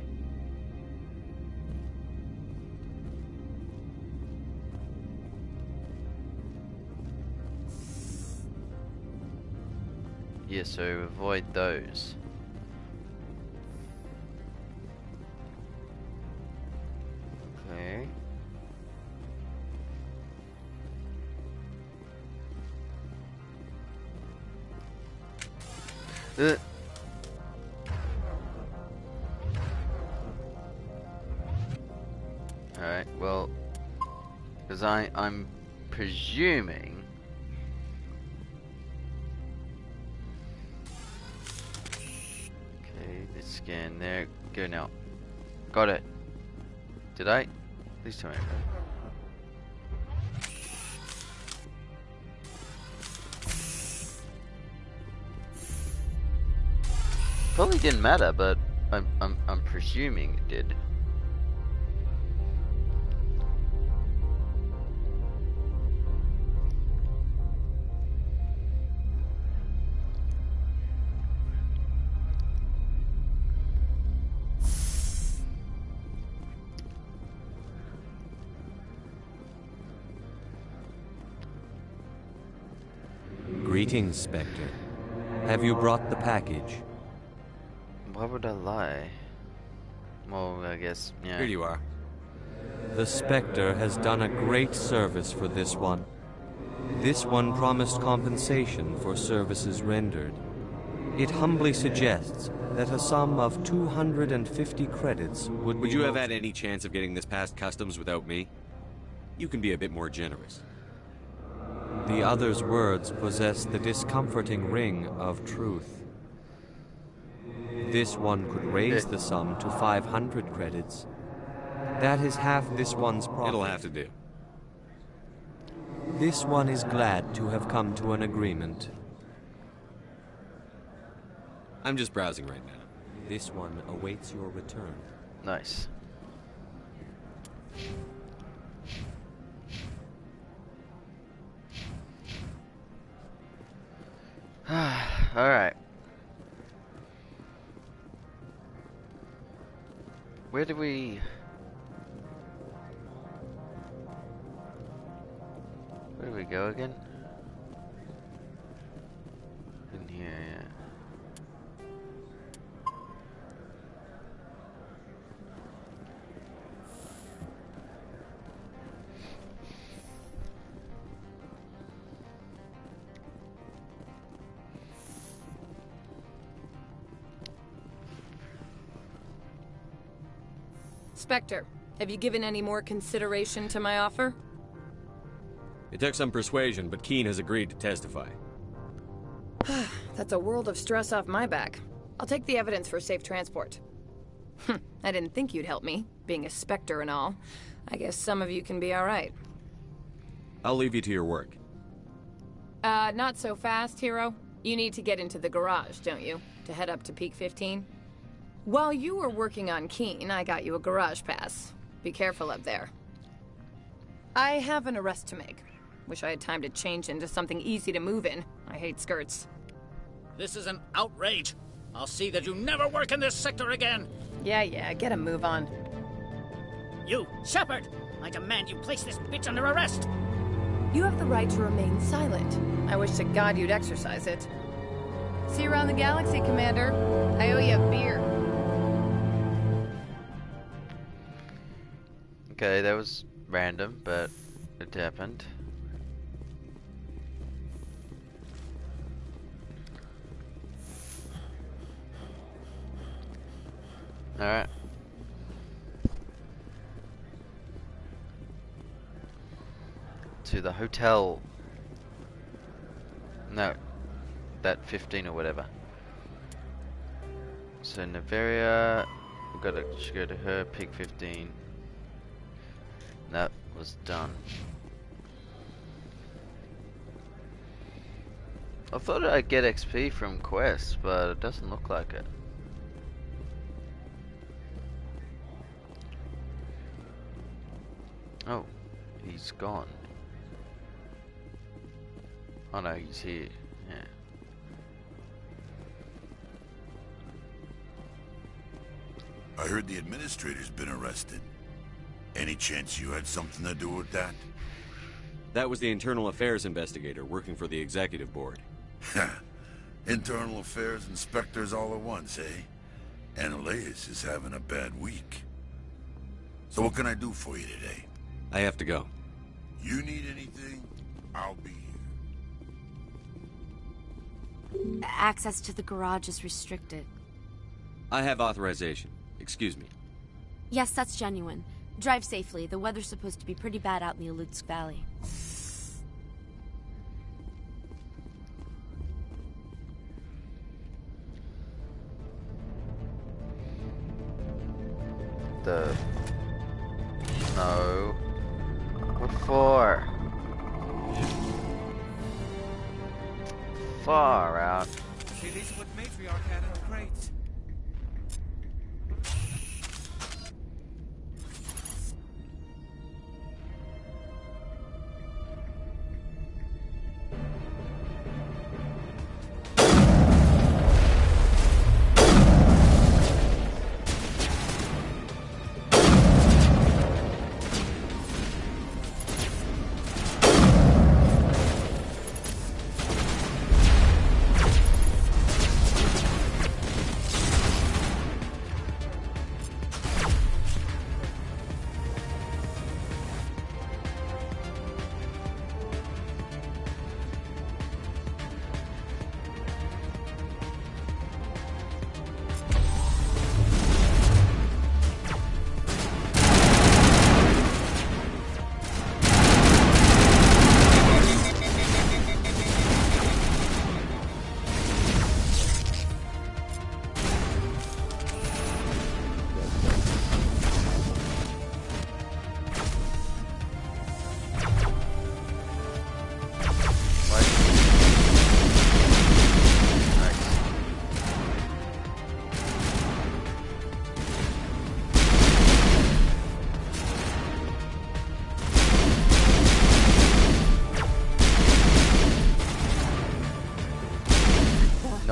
Yeah, so avoid those. Okay. Alright, well, because I'm presuming... Okay, let's scan there. Go now. Got it. Did I? Please tell me. Probably didn't matter, but I'm presuming it did. Greetings, Spectre. Have you brought the package? Why would I lie? Well, I guess, yeah. Here you are. The Spectre has done a great service for this one. This one promised compensation for services rendered. It humbly suggests that a sum of 250 credits would be... Would you have had any chance of getting this past customs without me? You can be a bit more generous. The other's words possess the discomforting ring of truth. This one could raise the sum to 500 credits. That is half this one's profit. It'll have to do. This one is glad to have come to an agreement. I'm just browsing right now. This one awaits your return. Nice. Alright. Where do we... Where do we go again? In here, yeah. Spectre, have you given any more consideration to my offer? It took some persuasion, but Keene has agreed to testify. That's a world of stress off my back. I'll take the evidence for safe transport. I didn't think you'd help me, being a Spectre and all. I guess some of you can be alright. I'll leave you to your work. Not so fast, Hero. You need to get into the garage, don't you? To head up to Peak 15? While you were working on Keene, I got you a garage pass. Be careful up there. I have an arrest to make. Wish I had time to change into something easy to move in. I hate skirts. This is an outrage. I'll see that you never work in this sector again. Yeah, get a move on. You, Shepard! I demand you place this bitch under arrest! You have the right to remain silent. I wish to God you'd exercise it. See you around the galaxy, Commander. I owe you a beer. Okay, that was random, but it happened. Alright. To the hotel. No. That 15 or whatever. So Noveria, we've got to go to her, Peak 15. That was done. I thought I'd get XP from quests, but it doesn't look like it. Oh, he's gone. Oh no, he's here. Yeah. I heard the administrator's been arrested. Any chance you had something to do with that? That was the internal affairs investigator working for the executive board. Internal affairs inspectors all at once, eh? Annaleus is having a bad week. So what can I do for you today? I have to go. You need anything? I'll be here. Access to the garage is restricted. I have authorization. Excuse me. Yes, that's genuine. Drive safely. The weather's supposed to be pretty bad out in the Alutsk Valley. No. What for? Far out. It is what Matriarch had in the crates.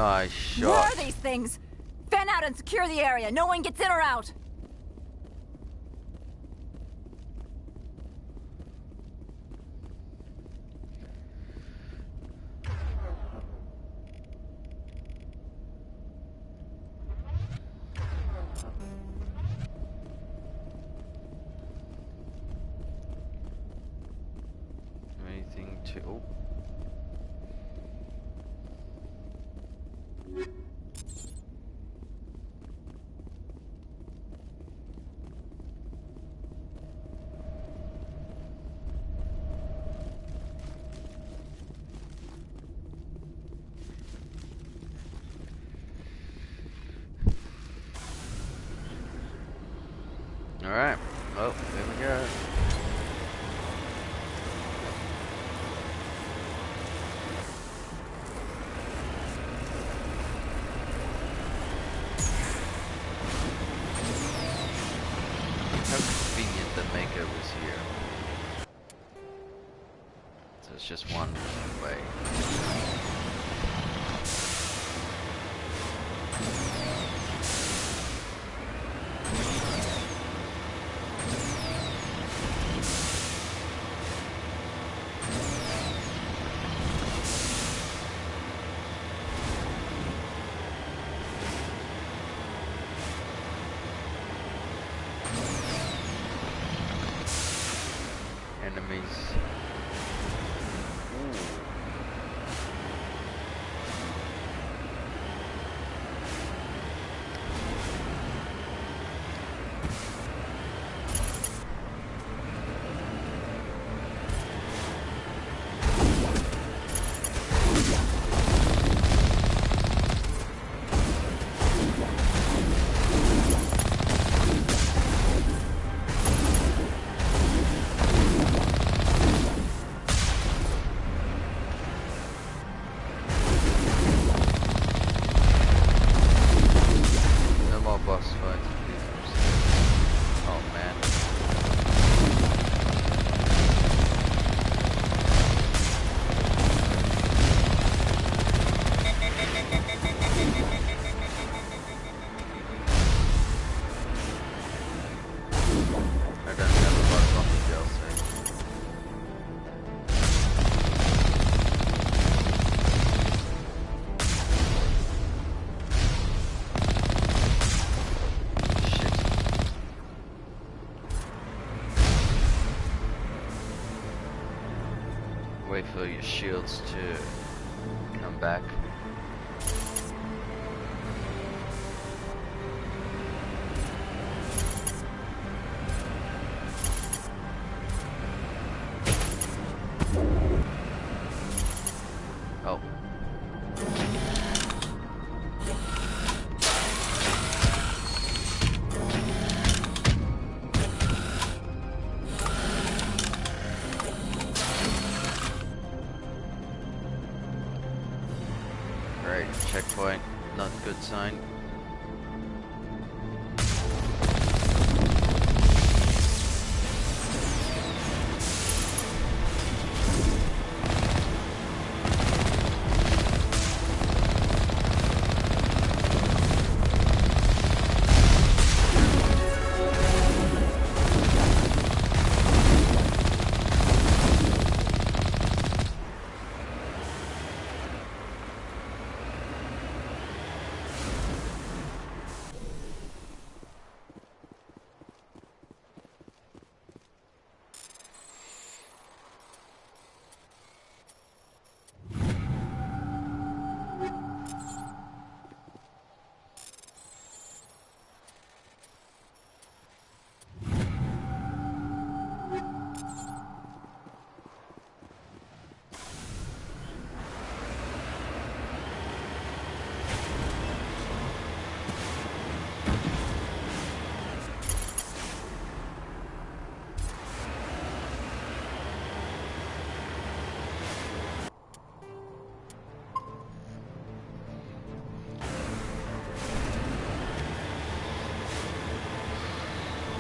I Where shot. are these things? Fan out and secure the area. No one gets in or out. Anything to... Oh. Alright, well, there we go. How convenient the maker was here. So it's just one way. Enemies. Ooh. No more boss fights. Oh man. I don't have a lot of DLC. Wait for your shields to come back. Oh. Great, checkpoint, not a good sign.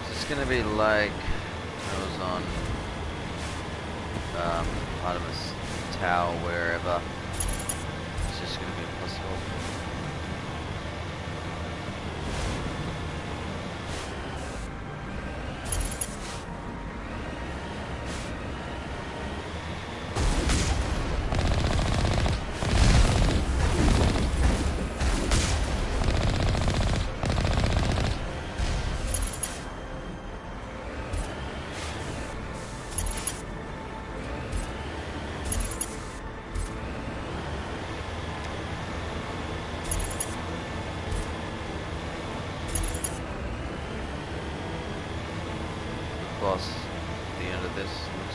It's gonna be like I was on Artemis Tower, wherever. It's just gonna be impossible.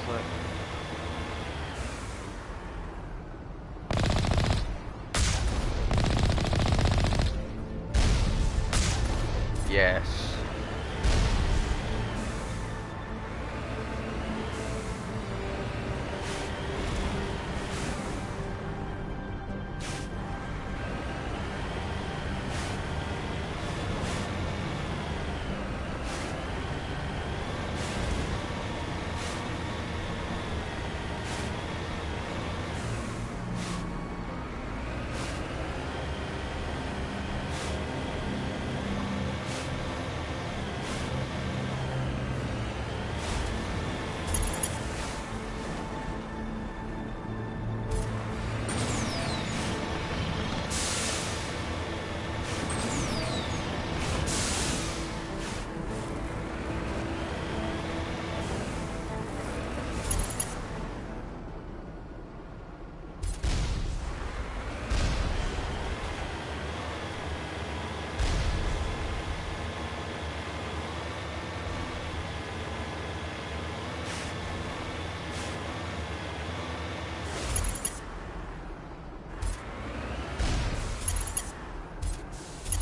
looks like. Yes.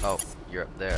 Oh, you're up there.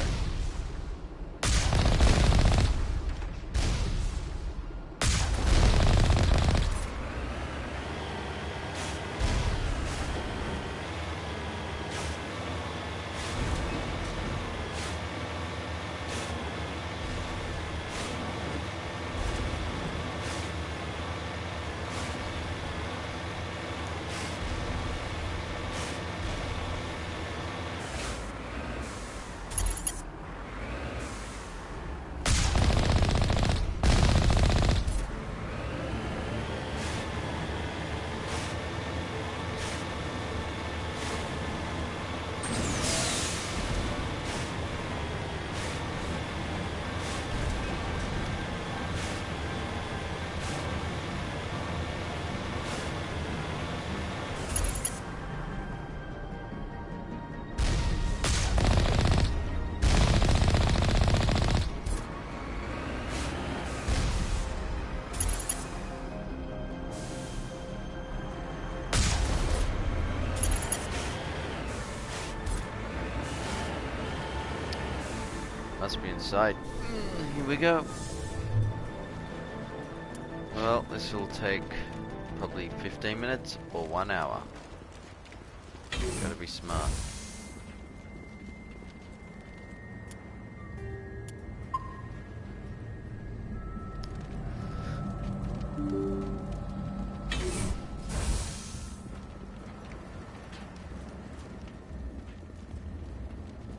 Must be inside. Here we go. Well, this will take probably 15 minutes or 1 hour. Gotta be smart.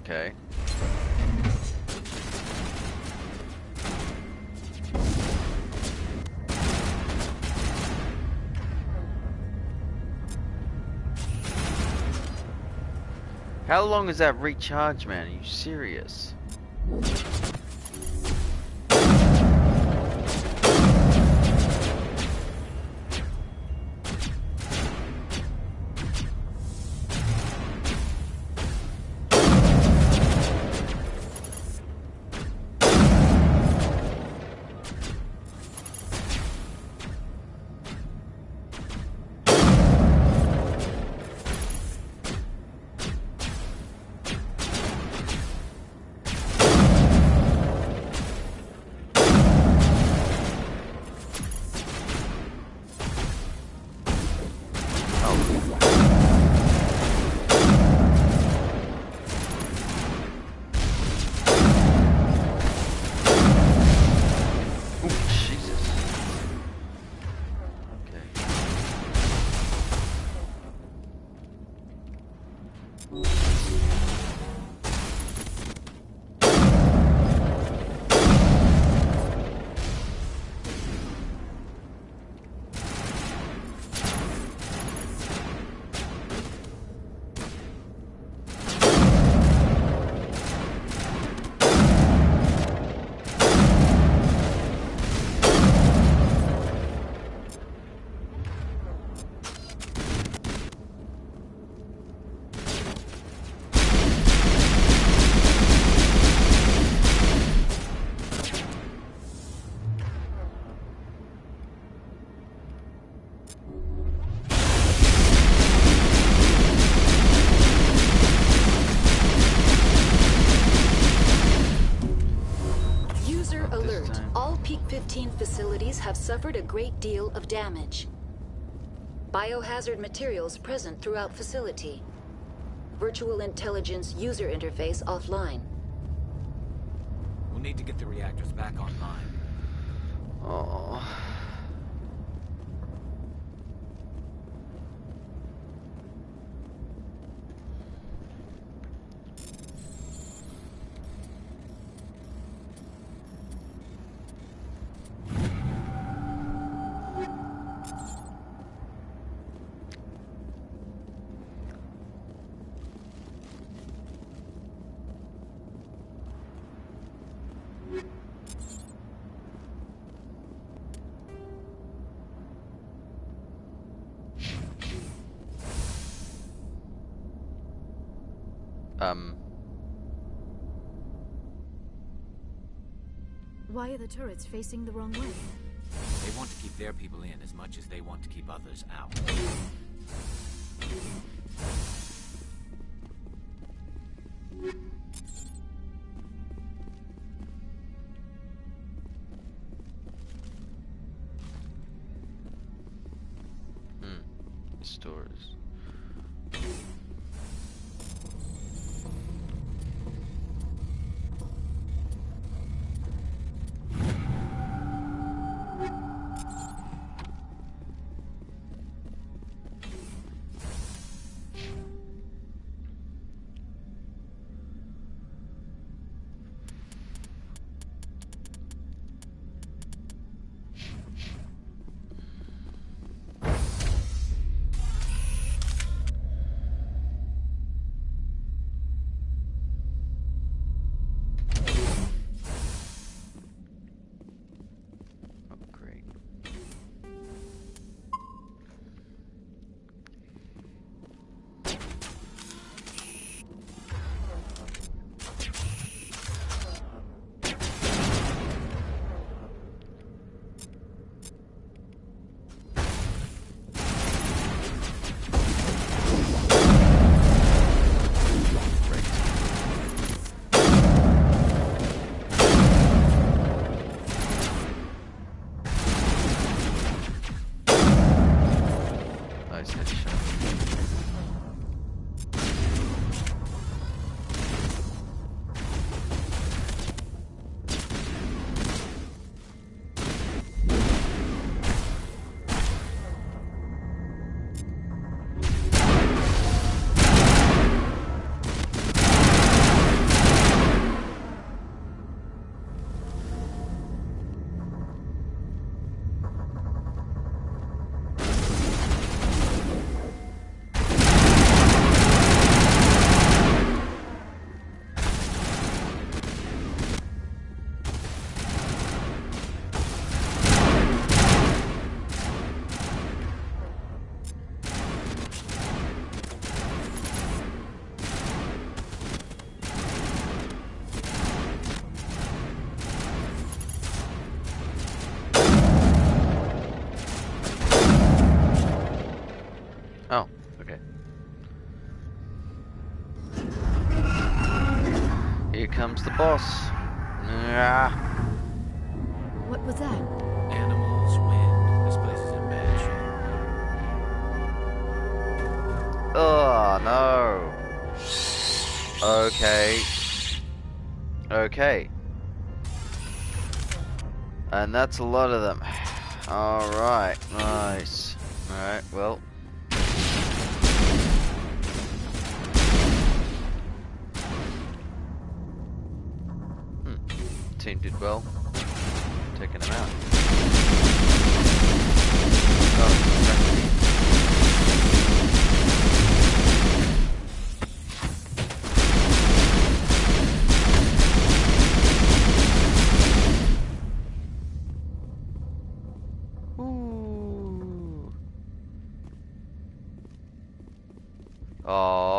Okay. How long is that recharge, man? Are you serious? suffered a great deal of damage. Biohazard materials present throughout facility. Virtual intelligence user interface offline. We'll need to get the reactors back online. Oh. Why are the turrets facing the wrong way? They want to keep their people in as much as they want to keep others out. Stores. Oh, okay. Here comes the boss. What was that? Animals, wind. This place is in bad shape. Oh, no. Okay. Okay. And that's a lot of them. Alright, nice. Alright, well. Team did well. Taking them out. Oh.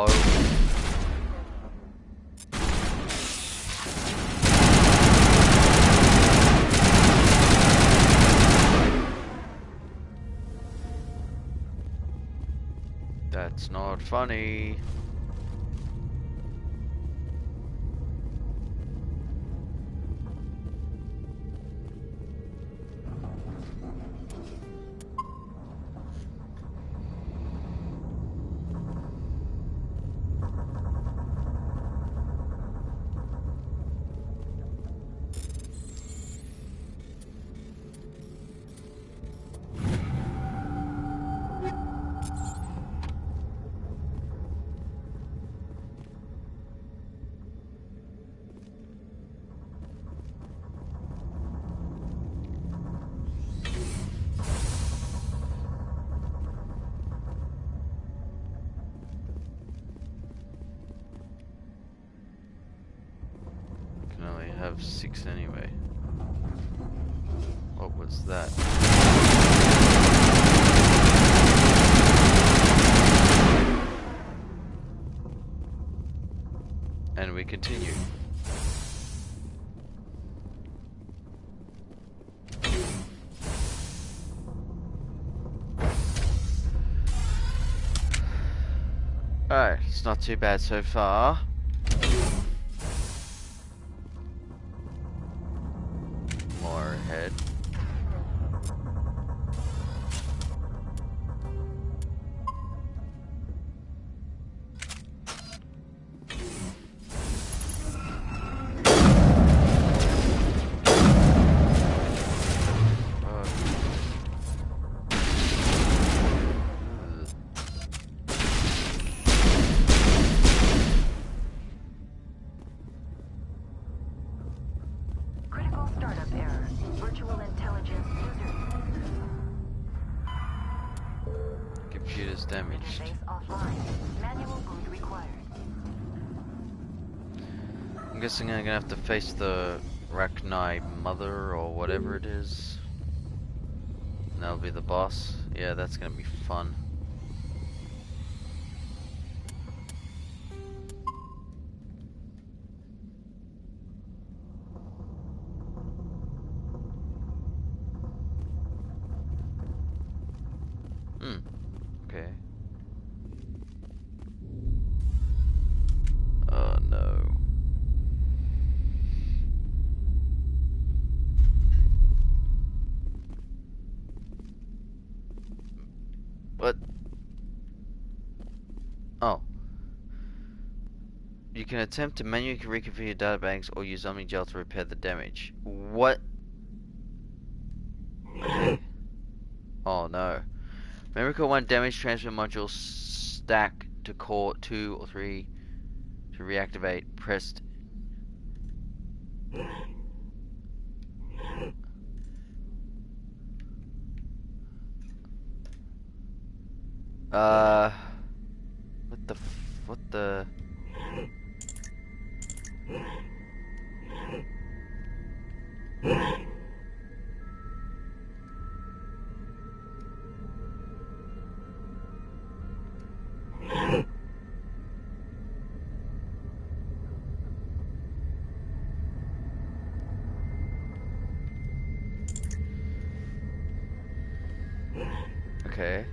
That's not funny. have 6 anyway. What was that? And we continue. Alright, it's not too bad so far. More ahead. Critical startup error. Virtual intelligence user. Computer's damaged. Interface offline. Manual boot required. I'm guessing I'm gonna have to face the Rachni mother or whatever it is. And that'll be the boss. Yeah, that's gonna be fun. Okay. Oh no. What? Oh. You can attempt to manually reconfigure your databanks or use Omnigel to repair the damage. What? Okay. Oh no. Memory core 1 damage transfer module stack to core 2 or 3 to reactivate. Pressed. What the Okay.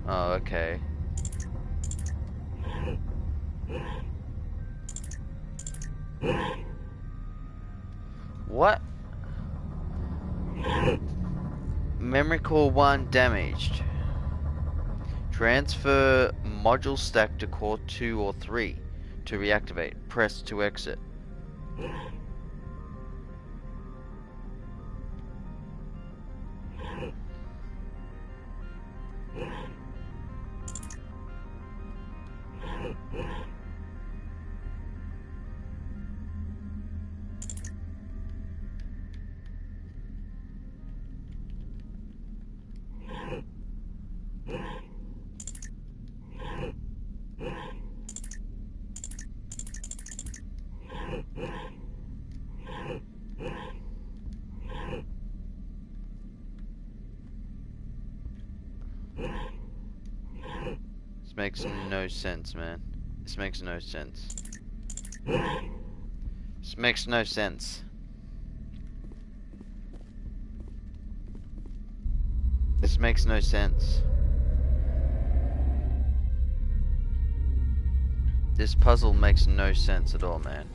Oh, okay. What? Memory core 1 damaged. Transfer module stack to core 2 or 3 to reactivate. Press to exit. This makes no sense, man. This makes no sense. This makes no sense. This makes no sense. This puzzle makes no sense at all, man.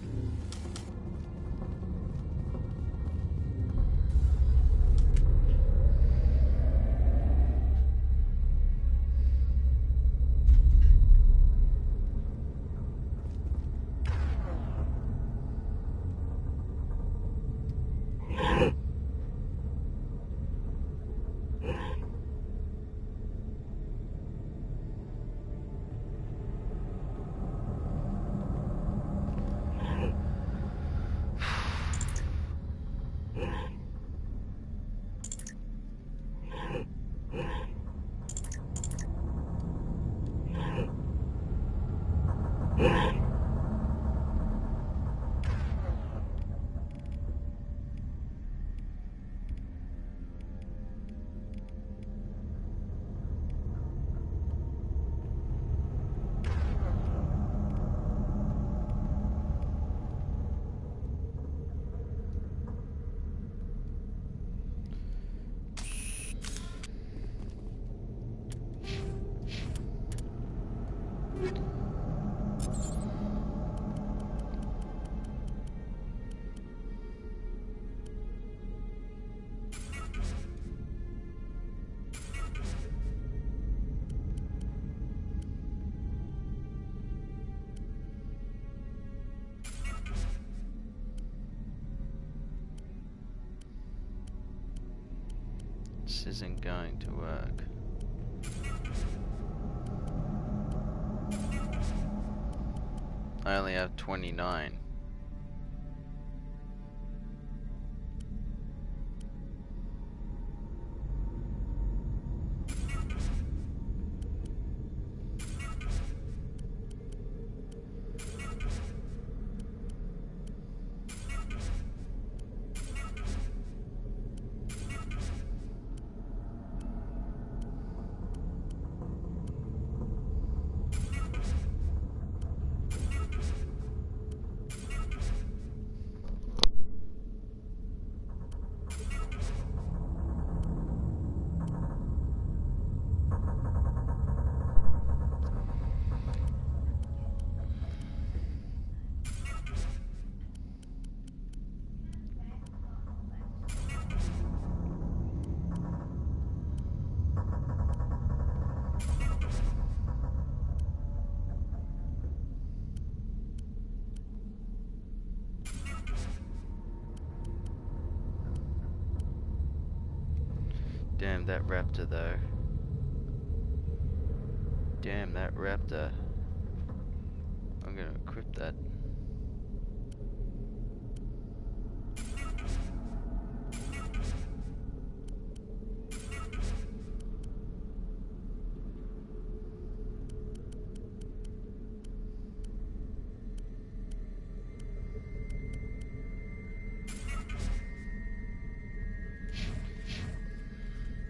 This isn't going to work. I only have 29. Damn that raptor though. Damn that raptor. I'm gonna equip that.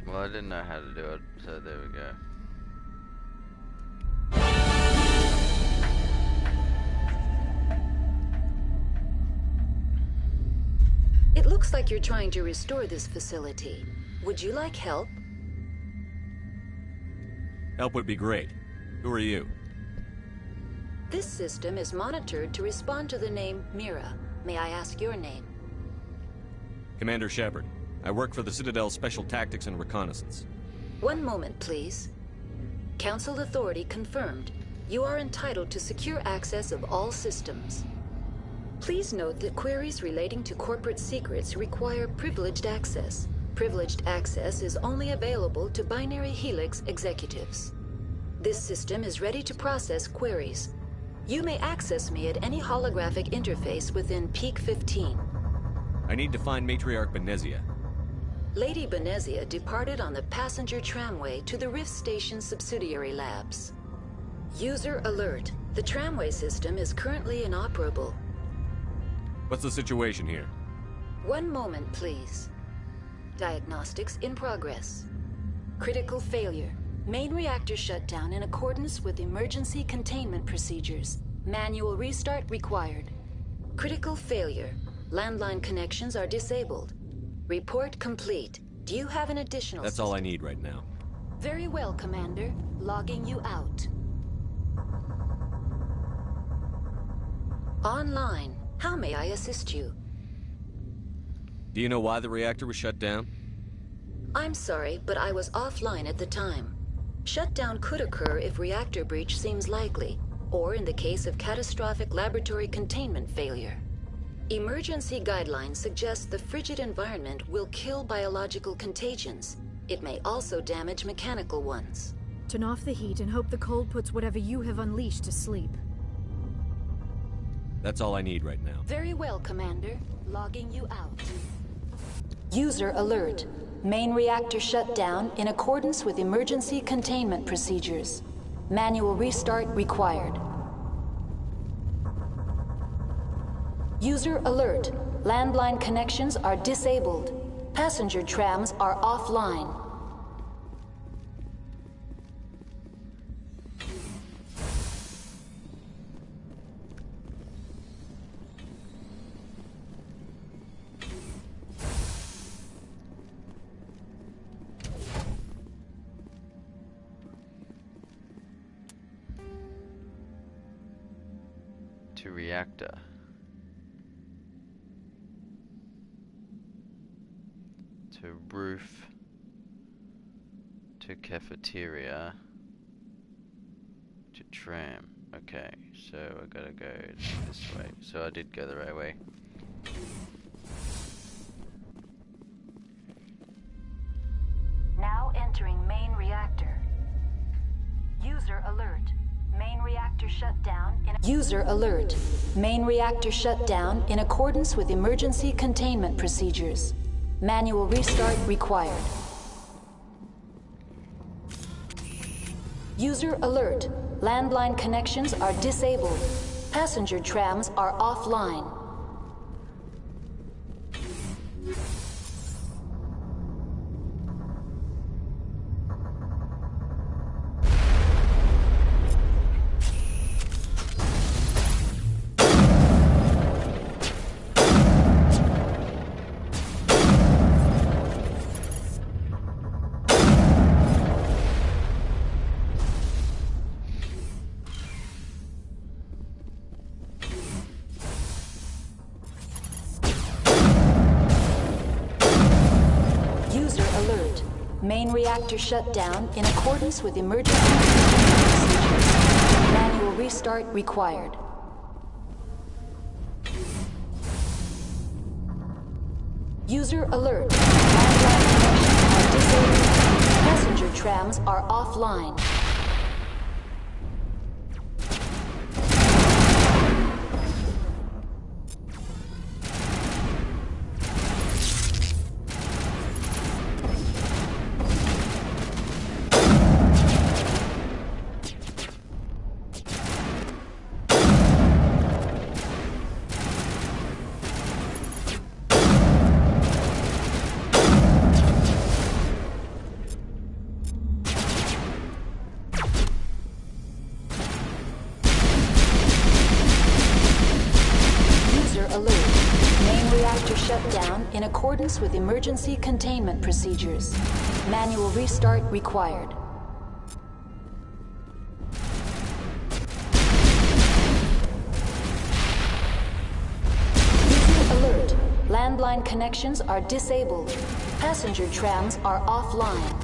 Well, I didn't know how to do it, so there we go. It looks like you're trying to restore this facility. Would you like help? Help would be great. Who are you? This system is monitored to respond to the name Mira. May I ask your name? Commander Shepard. I work for the Citadel's Special Tactics and Reconnaissance. One moment, please. Council authority confirmed. You are entitled to secure access of all systems. Please note that queries relating to corporate secrets require privileged access. Privileged access is only available to Binary Helix executives. This system is ready to process queries. You may access me at any holographic interface within Peak 15. I need to find Matriarch Benezia. Lady Benezia departed on the passenger tramway to the Rift Station subsidiary labs. User alert. The tramway system is currently inoperable. What's the situation here? One moment, please. Diagnostics in progress. Critical failure. Main reactor shut down in accordance with emergency containment procedures. Manual restart required. Critical failure. Landline connections are disabled. Report complete. Do you have an additional That's all I need right now. Very well, Commander. Logging you out. Online. How may I assist you? Do you know why the reactor was shut down? I'm sorry, but I was offline at the time. Shutdown could occur if reactor breach seems likely, or in the case of catastrophic laboratory containment failure. Emergency guidelines suggest the frigid environment will kill biological contagions. It may also damage mechanical ones. Turn off the heat and hope the cold puts whatever you have unleashed to sleep. That's all I need right now. Very well, Commander. Logging you out. User alert. Main reactor shut down in accordance with emergency containment procedures. Manual restart required. User alert. Landline connections are disabled. Passenger trams are offline. To reactor. To roof. To cafeteria. To tram. Okay, so I gotta go this way. So I did go the right way. User alert. Main reactor shut down in User alert. Main reactor shut down in accordance with emergency containment procedures. Manual restart required. User alert. Landline connections are disabled. Passenger trams are offline. Main reactor shut down in accordance with emergency procedures. Manual restart required. User alert. Landline connections are disabled. Passenger trams are offline. In accordance with emergency containment procedures. Manual restart required. User alert. Landline connections are disabled. Passenger trams are offline.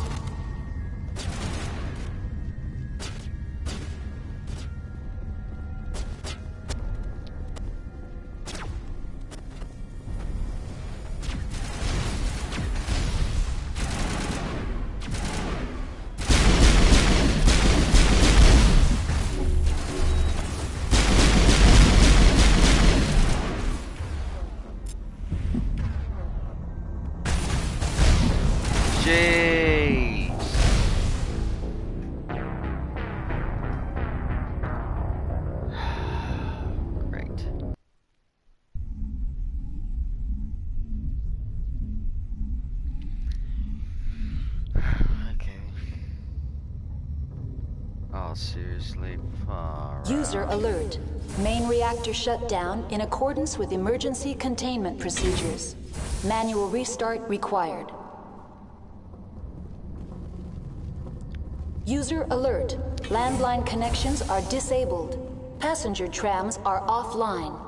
Seriously, far User alert. Main reactor shut down in accordance with emergency containment procedures. Manual restart required. User alert. Landline connections are disabled. Passenger trams are offline.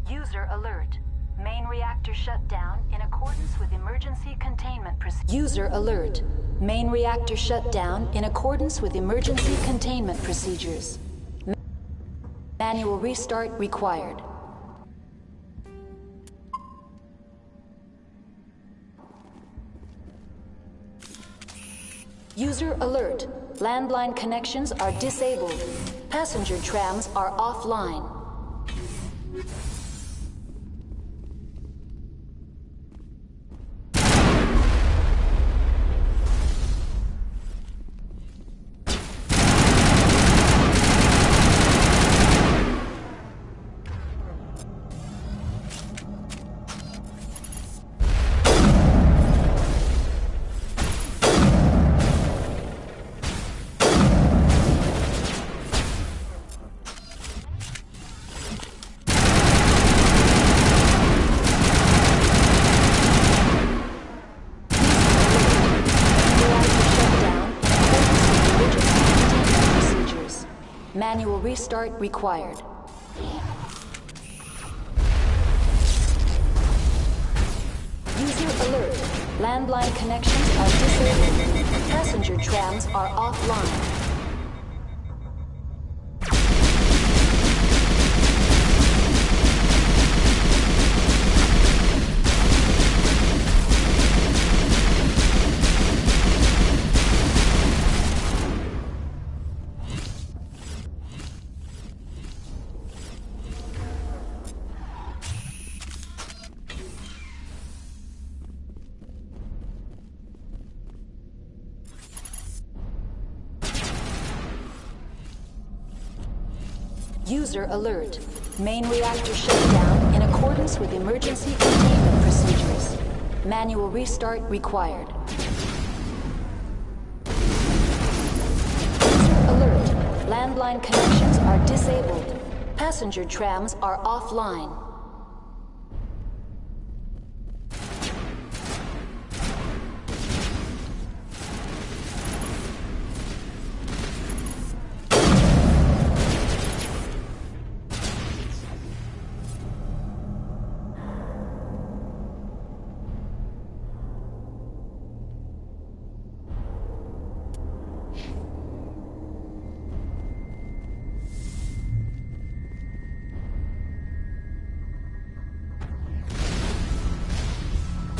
User alert. Main reactor shut down in accordance with emergency containment procedures. User alert. Main reactor shut down in accordance with emergency containment procedures. Manual restart required. User alert. Landline connections are disabled. Passenger trams are offline. Manual restart required. User alert. Landline connections are disabled. Passenger trams are offline. User alert. Main reactor shut down in accordance with emergency containment procedures. Manual restart required. User alert. Landline connections are disabled. Passenger trams are offline.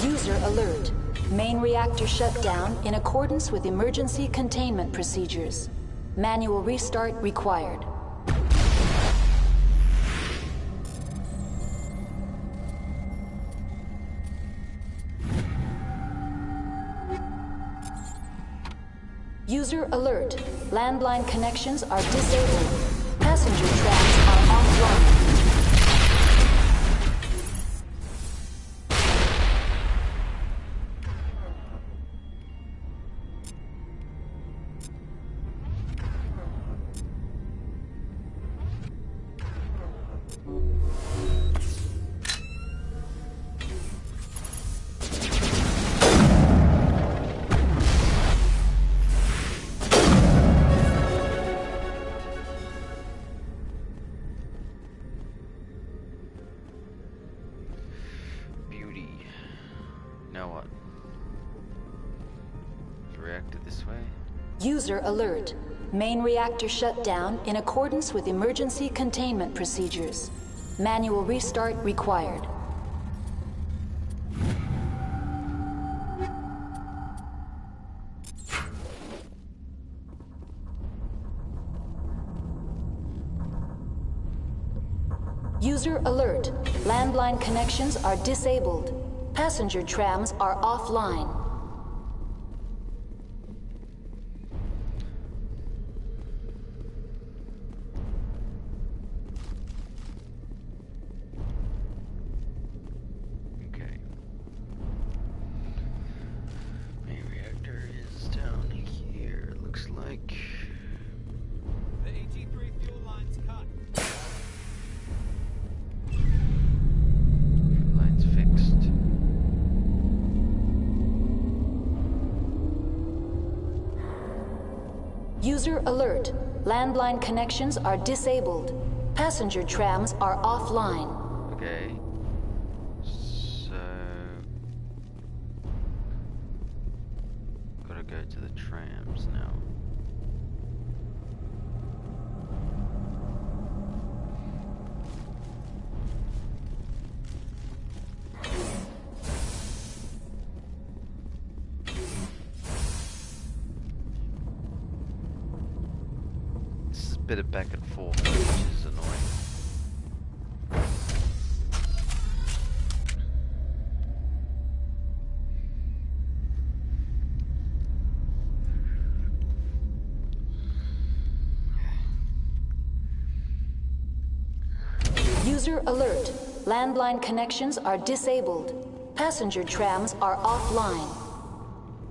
User alert. Main reactor shut down in accordance with emergency containment procedures. Manual restart required. User alert. Landline connections are disabled. Passenger trams are offline. Now what? Is the reactor this way? User alert. Main reactor shut down in accordance with emergency containment procedures. Manual restart required. User alert. Landline connections are disabled. Passenger trams are offline. Okay. Main reactor is down here, looks like. The AG3 fuel line's cut. Line's fixed. User alert. Landline connections are disabled. Passenger trams are offline. Okay. So gotta go to the trams now. Bit of back and forth, which is annoying. User alert. Landline connections are disabled. Passenger trams are offline.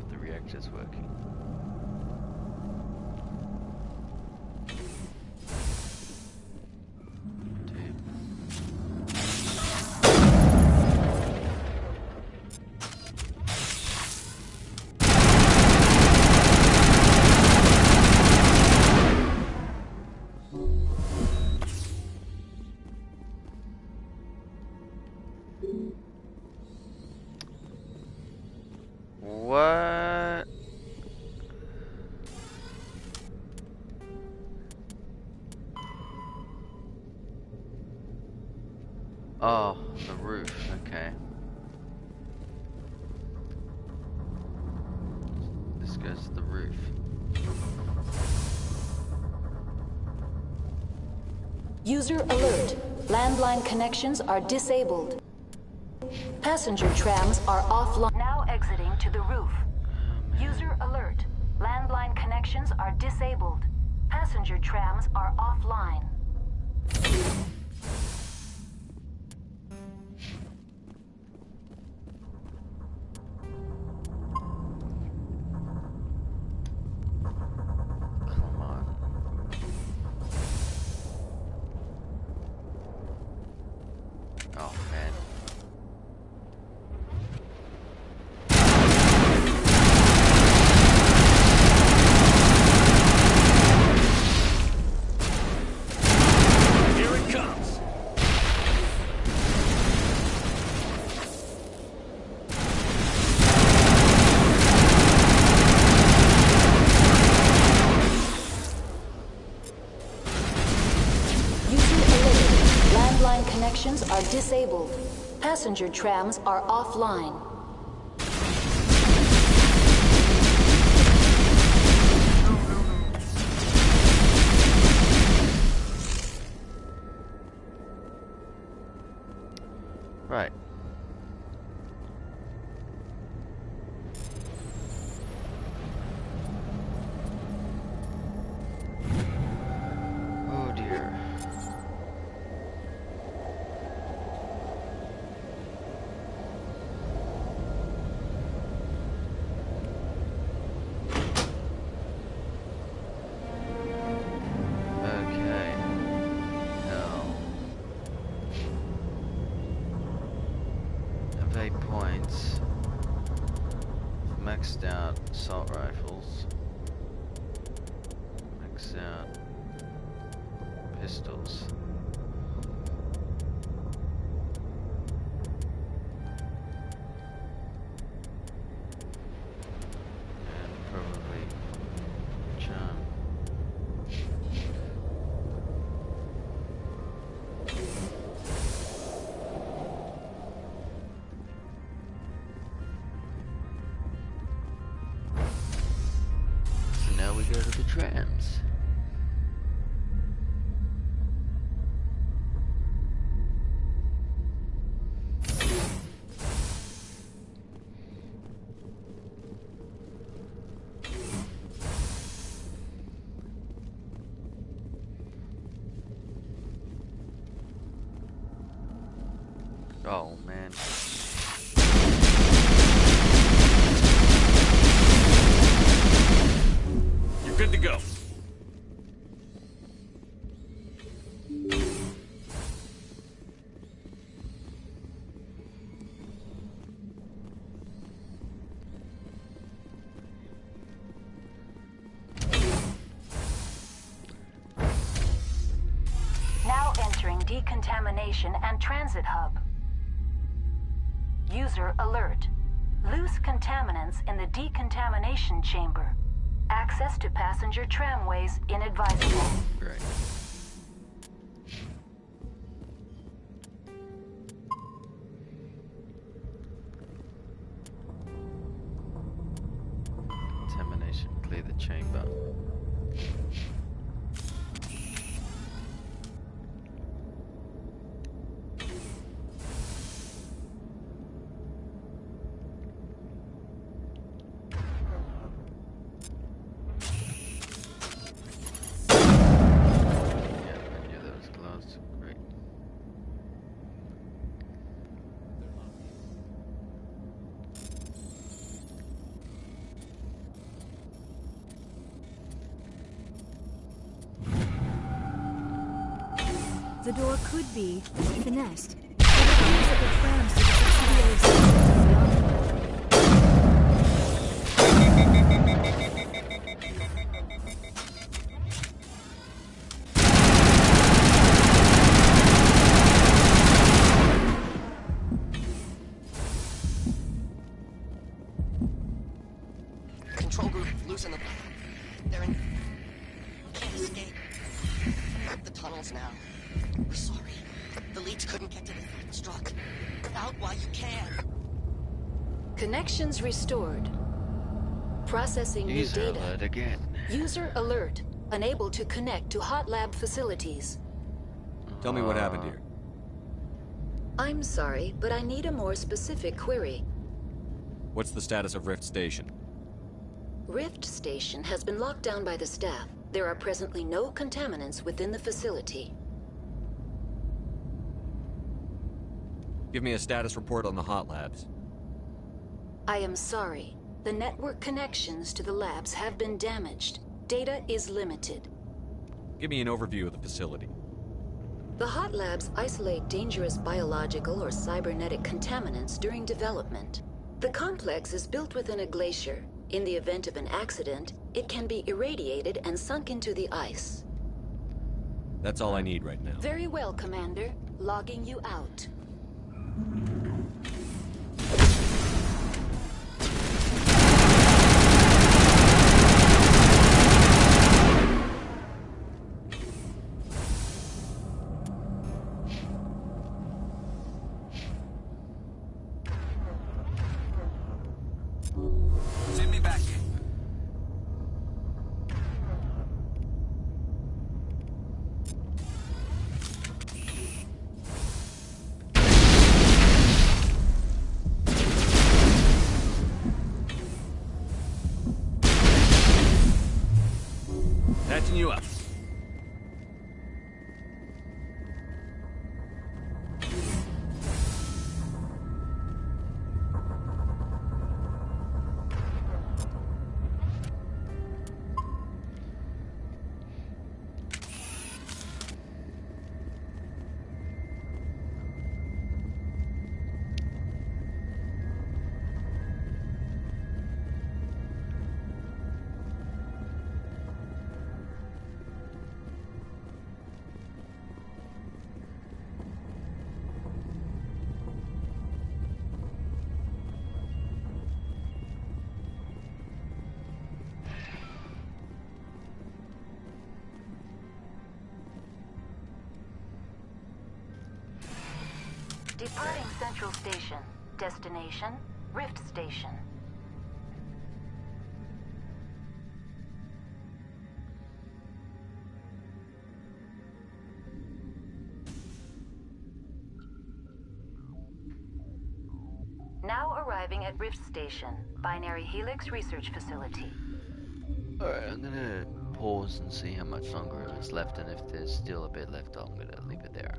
But the reactor's working. Oh, the roof. Okay. This goes to the roof. User alert. Landline connections are disabled. Passenger trams are offline. Now exiting to the roof. User alert. Landline connections are disabled. Passenger trams are offline. Come on. Oh man. Here it comes. User alert. Landline connections are disabled. Passenger trams are offline. Right. Oh dear. Okay. Now. Have 8 points. Maxed out assault rifles. Maxed out pistols. And probably charm. So now we go to the trams. Oh man. You're good to go. Now entering decontamination and transit hub. User alert. Loose contaminants in the decontamination chamber. Access to passenger tramways inadvisable. Great. Contamination. Clear the chamber. Great. The door could be finessed. But it appears that the trams to the subsidiary systems are beyond. Control group, loosen them. They're in... Can't escape. The tunnels now. We're sorry. The leads couldn't get to the thing that struck. Get out while you can. Connections restored. Processing new User data. alert again. User alert. Unable to connect to hot lab facilities. Tell me what happened here. I'm sorry, but I need a more specific query. What's the status of Rift Station? Rift Station has been locked down by the staff. There are presently no contaminants within the facility. Give me a status report on the hot labs. I am sorry. The network connections to the labs have been damaged. Data is limited. Give me an overview of the facility. The hot labs isolate dangerous biological or cybernetic contaminants during development. The complex is built within a glacier. In the event of an accident, it can be irradiated and sunk into the ice. That's all I need right now. Very well, Commander. Logging you out. Send me back in. Patching you up. Departing Central Station. Destination, Rift Station. Now arriving at Rift Station, Binary Helix Research Facility. Alright, I'm gonna pause and see how much longer is left, and if there's still a bit left, I'm gonna leave it there.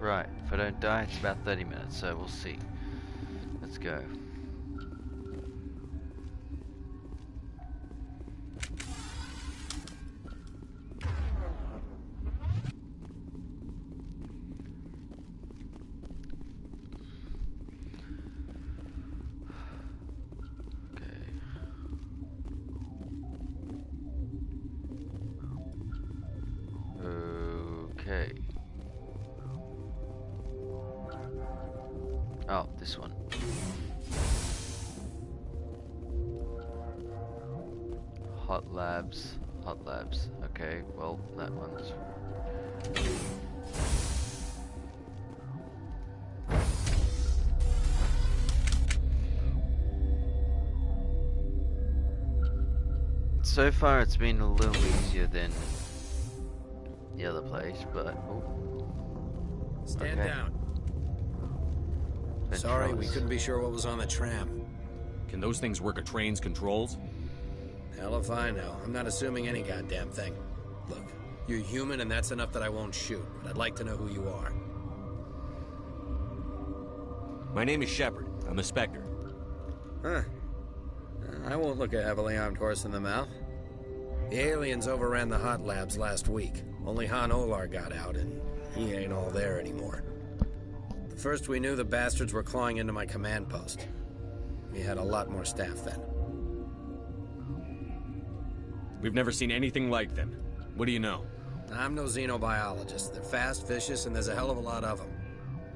Right, if I don't die, it's about 30 minutes, so we'll see. Let's go. Okay. Oh, this one. Hot labs. Hot labs. Okay, well, that one's... So far it's been a little easier than the other place, but... Oh. Stand down. Sorry, we couldn't be sure what was on the tram. Can those things work a train's controls? Hell if I know. I'm not assuming any goddamn thing. Look, you're human and that's enough that I won't shoot, but I'd like to know who you are. My name is Shepard. I'm a Spectre. Huh. I won't look a heavily armed horse in the mouth. The aliens overran the hot labs last week. Only Han Olar got out, and he ain't all there anymore. The first we knew, the bastards were clawing into my command post. We had a lot more staff then. We've never seen anything like them. What do you know? I'm no xenobiologist. They're fast, vicious, and there's a hell of a lot of them.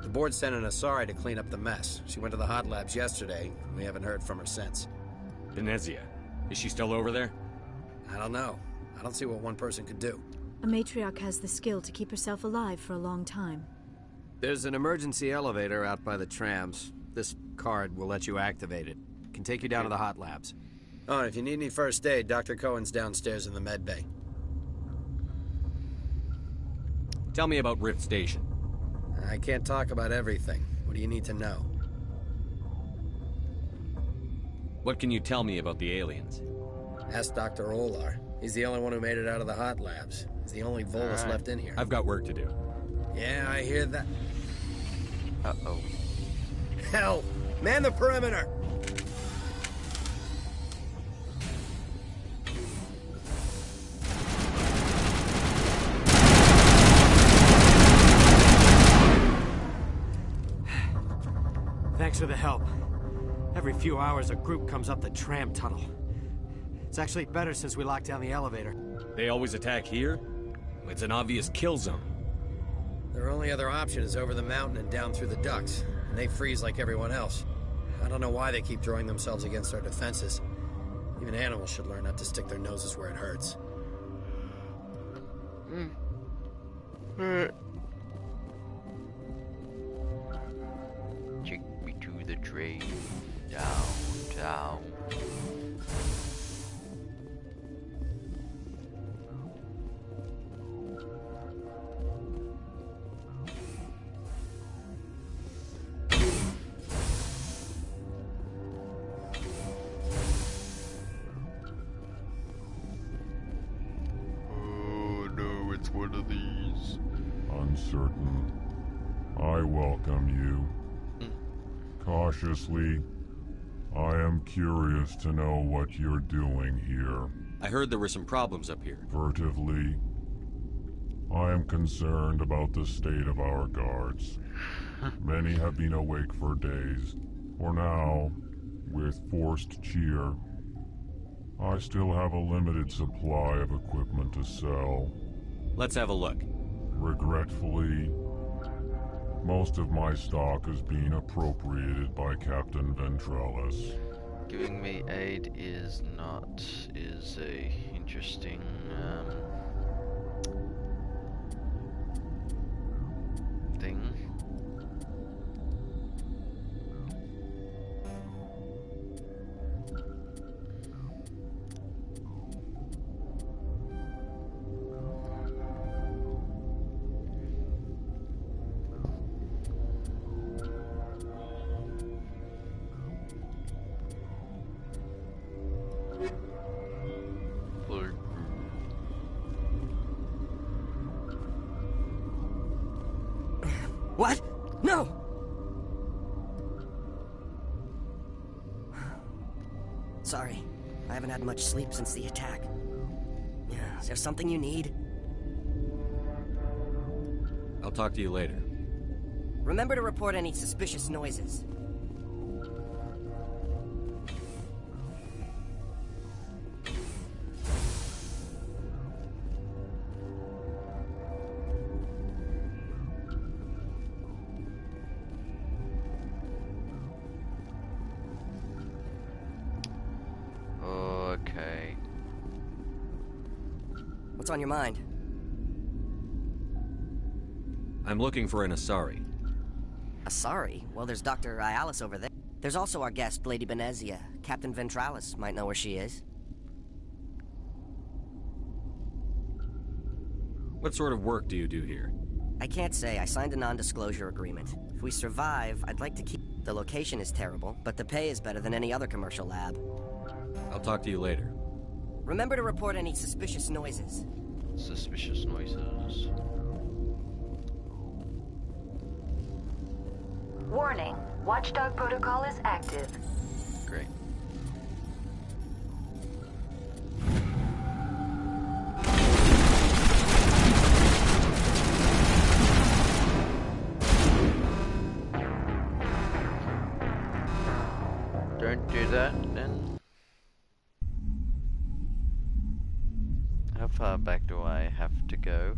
The board sent an Asari to clean up the mess. She went to the hot labs yesterday. We haven't heard from her since. Venezia. Is she still over there? I don't know. I don't see what one person could do. A matriarch has the skill to keep herself alive for a long time. There's an emergency elevator out by the trams. This card will let you activate it. Can take you down to the hot labs. Oh, and if you need any first aid, Dr. Cohen's downstairs in the med bay. Tell me about Rift Station. I can't talk about everything. What do you need to know? What can you tell me about the aliens? Ask Dr. Olar. He's the only one who made it out of the hot labs. He's the only Volus left in here. I've got work to do. Yeah, I hear that. Uh-oh. Hell! Man the perimeter! Thanks for the help. Every few hours, a group comes up the tram tunnel. It's actually better since we locked down the elevator. They always attack here? It's an obvious kill zone. Their only other option is over the mountain and down through the ducts, and they freeze like everyone else. I don't know why they keep throwing themselves against our defenses. Even animals should learn not to stick their noses where it hurts. Take me to the train. Down. Oh no, it's one of these. Uncertain. I welcome you. Cautiously, I am curious to know what you're doing here. I heard there were some problems up here. Furtively, I am concerned about the state of our guards. Many have been awake for days. For now, with forced cheer, I still have a limited supply of equipment to sell. Let's have a look. Regretfully, most of my stock is being appropriated by Captain Ventrellis. Giving me aid is a interesting thing. What? No! Sorry. I haven't had much sleep since the attack. Is there something you need? I'll talk to you later. Remember to report any suspicious noises. Okay. What's on your mind? I'm looking for an Asari. Asari? Well, there's Dr. Ialis over there. There's also our guest, Lady Benezia. Captain Ventralis might know where she is. What sort of work do you do here? I can't say. I signed a non-disclosure agreement. If we survive, I'd like to keep... The location is terrible, but the pay is better than any other commercial lab. I'll talk to you later. Remember to report any suspicious noises. Suspicious noises. Warning. Watchdog protocol is active. Great. Don't do that, then. How far back do I have to go?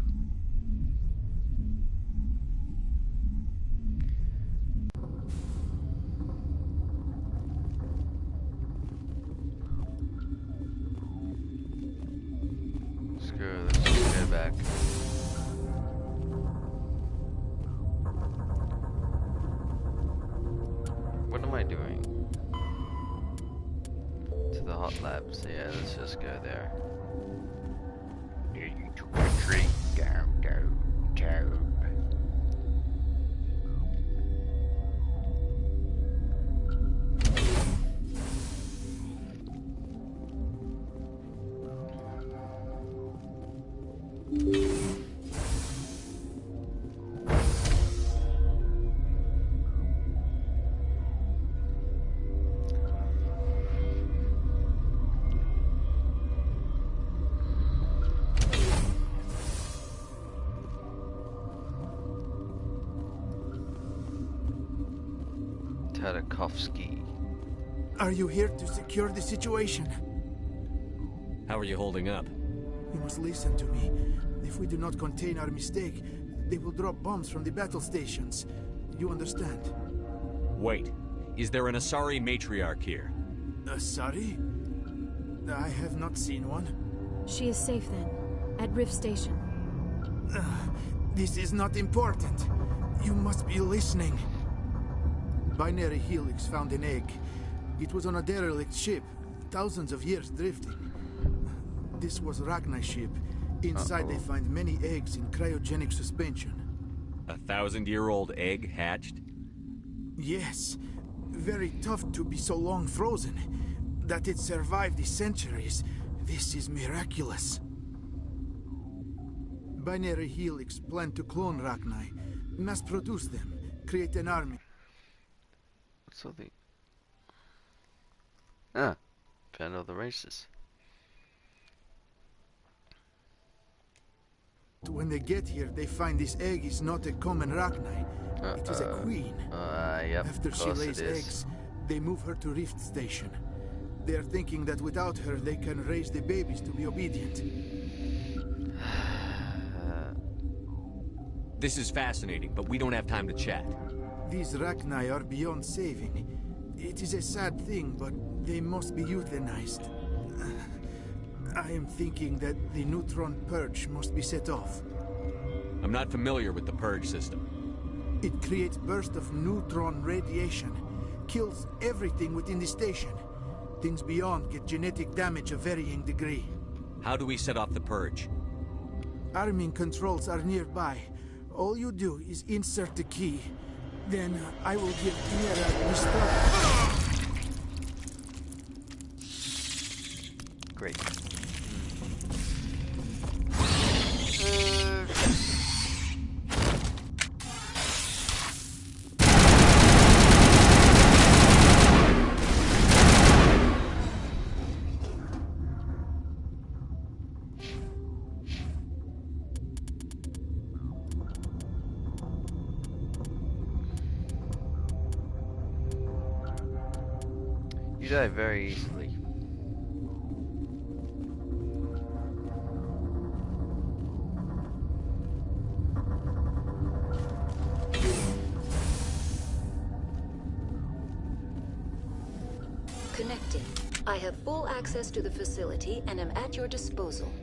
Let's go back. What am I doing? To the hot labs. Yeah, let's just go there. You took a drink, down. Tarkovsky. Are you here to secure the situation? How are you holding up? You must listen to me. If we do not contain our mistake, they will drop bombs from the battle stations. You understand? Wait. Is there an Asari matriarch here? Asari? I have not seen one. She is safe then, at Rift Station. This is not important. You must be listening. Binary Helix found an egg. It was on a derelict ship, thousands of years drifting. This was Ragnar's ship. Inside they find many eggs in cryogenic suspension. 1,000-year-old egg hatched? Yes. Very tough to be so long frozen. That it survived the centuries. This is miraculous. Binary Helix planned to clone Ragnar, mass produce them, create an army. So found all the races. When they get here, they find this egg is not a common Ragnar. It is a queen. Yep, After she lays eggs, they move her to Rift Station. They are thinking that without her, they can raise the babies to be obedient. This is fascinating, but we don't have time to chat. These Ragnar are beyond saving. It is a sad thing, but they must be euthanized. I am thinking that the neutron purge must be set off. I'm not familiar with the purge system. It creates bursts of neutron radiation, kills everything within the station. Things beyond get genetic damage of varying degree. How do we set off the purge? Arming controls are nearby. All you do is insert the key. Then I will give Mira the start. Great. You die very easily. Connecting. I have full access to the facility and am at your disposal.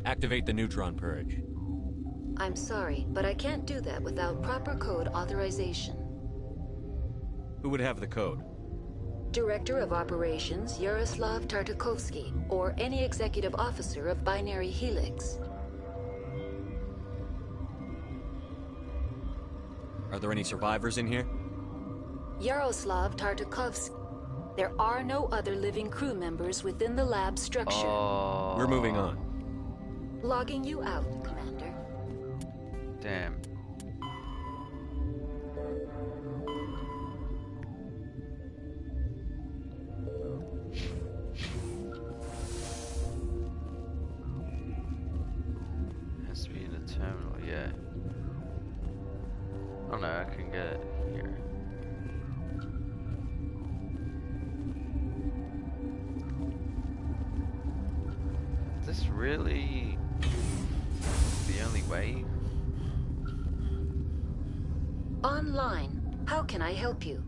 Activate the neutron purge. I'm sorry, but I can't do that without proper code authorization. Who would have the code? Director of Operations Yaroslav Tartakovsky, or any executive officer of Binary Helix. Are there any survivors in here? Yaroslav Tartakovsky. There are no other living crew members within the lab structure. We're moving on. Logging you out, Commander. Damn. Has to be in the terminal, yeah. Oh no, I can get it here. Is this really the only way? Online. How can I help you?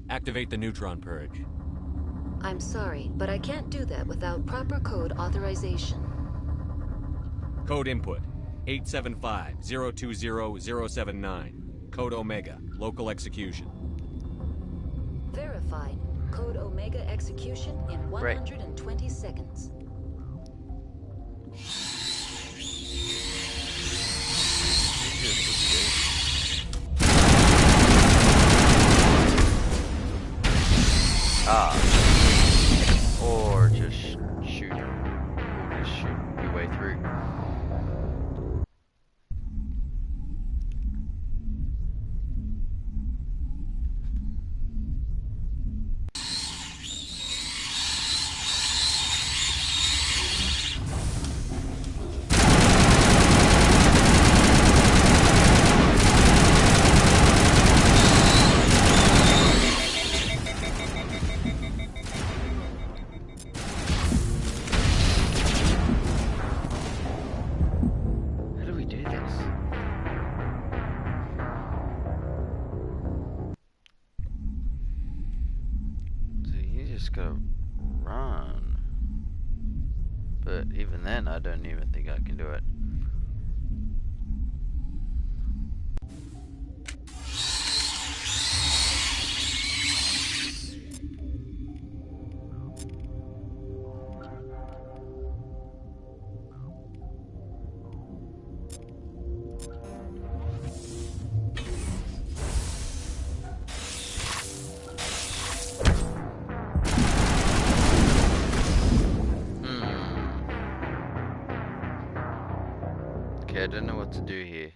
Activate the neutron purge. I'm sorry, but I can't do that without proper code authorization. Code input 875-020-079. Code Omega. Local execution. Verified. Code Omega execution in 120 seconds. Or just shoot. Or just shoot your way through. Just gotta run. But even then, I don't even think I can do it. Okay, I don't know what to do here.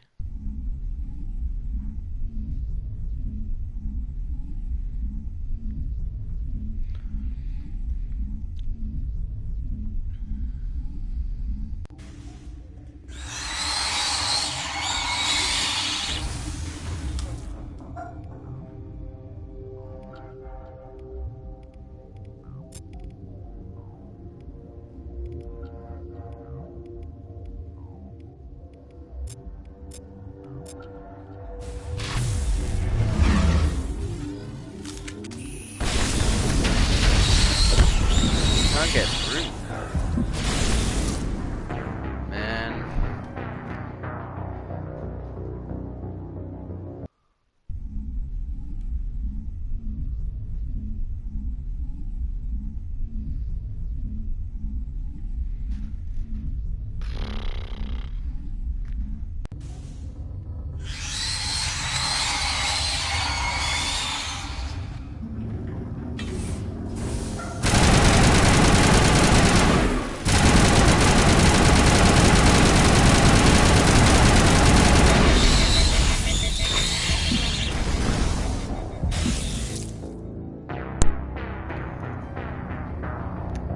Can't get through. Man.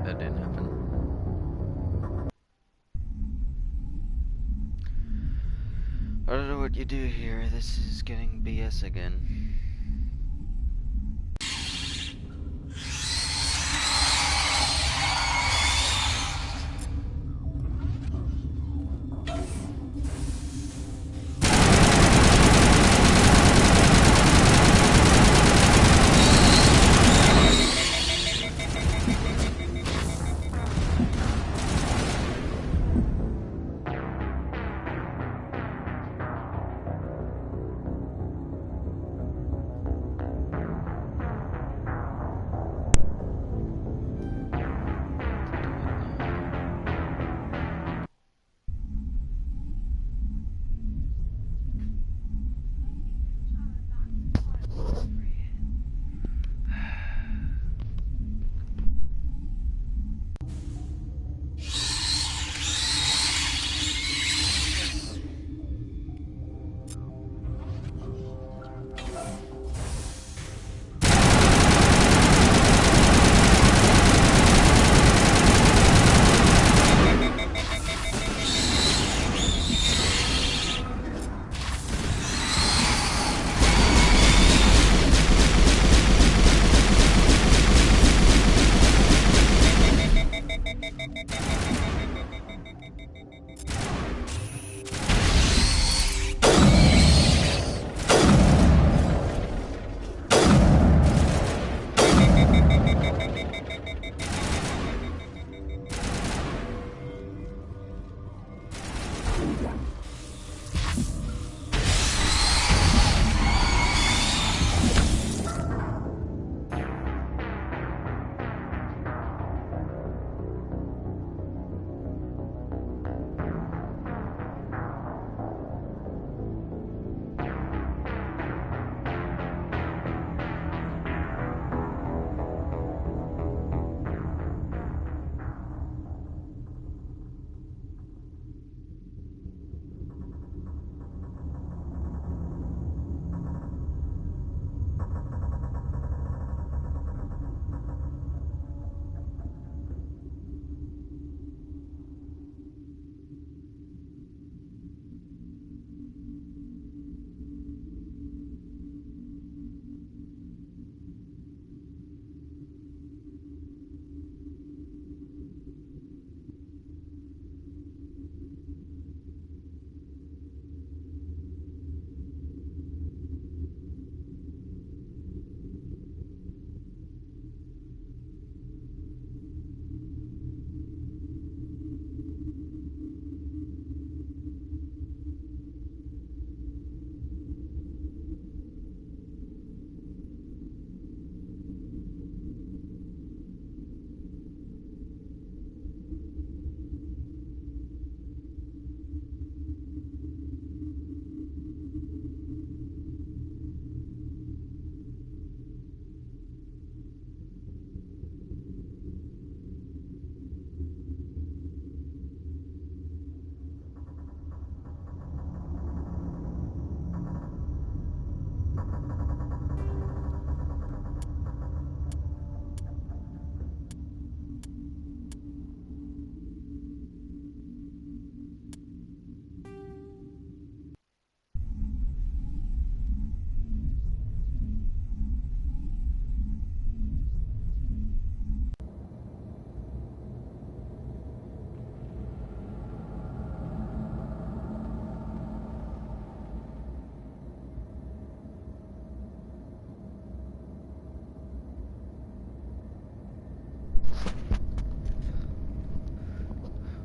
That didn't happen. I don't know what you do here. This is getting BS. guess again.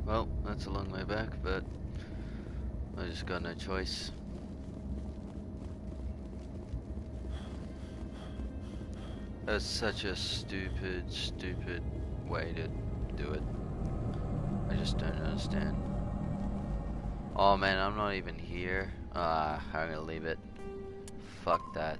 Well, that's a long way back, but I just got no choice. That's such a stupid way to do it. I just don't understand. Oh man, I'm not even here. I'm gonna leave it. Fuck that.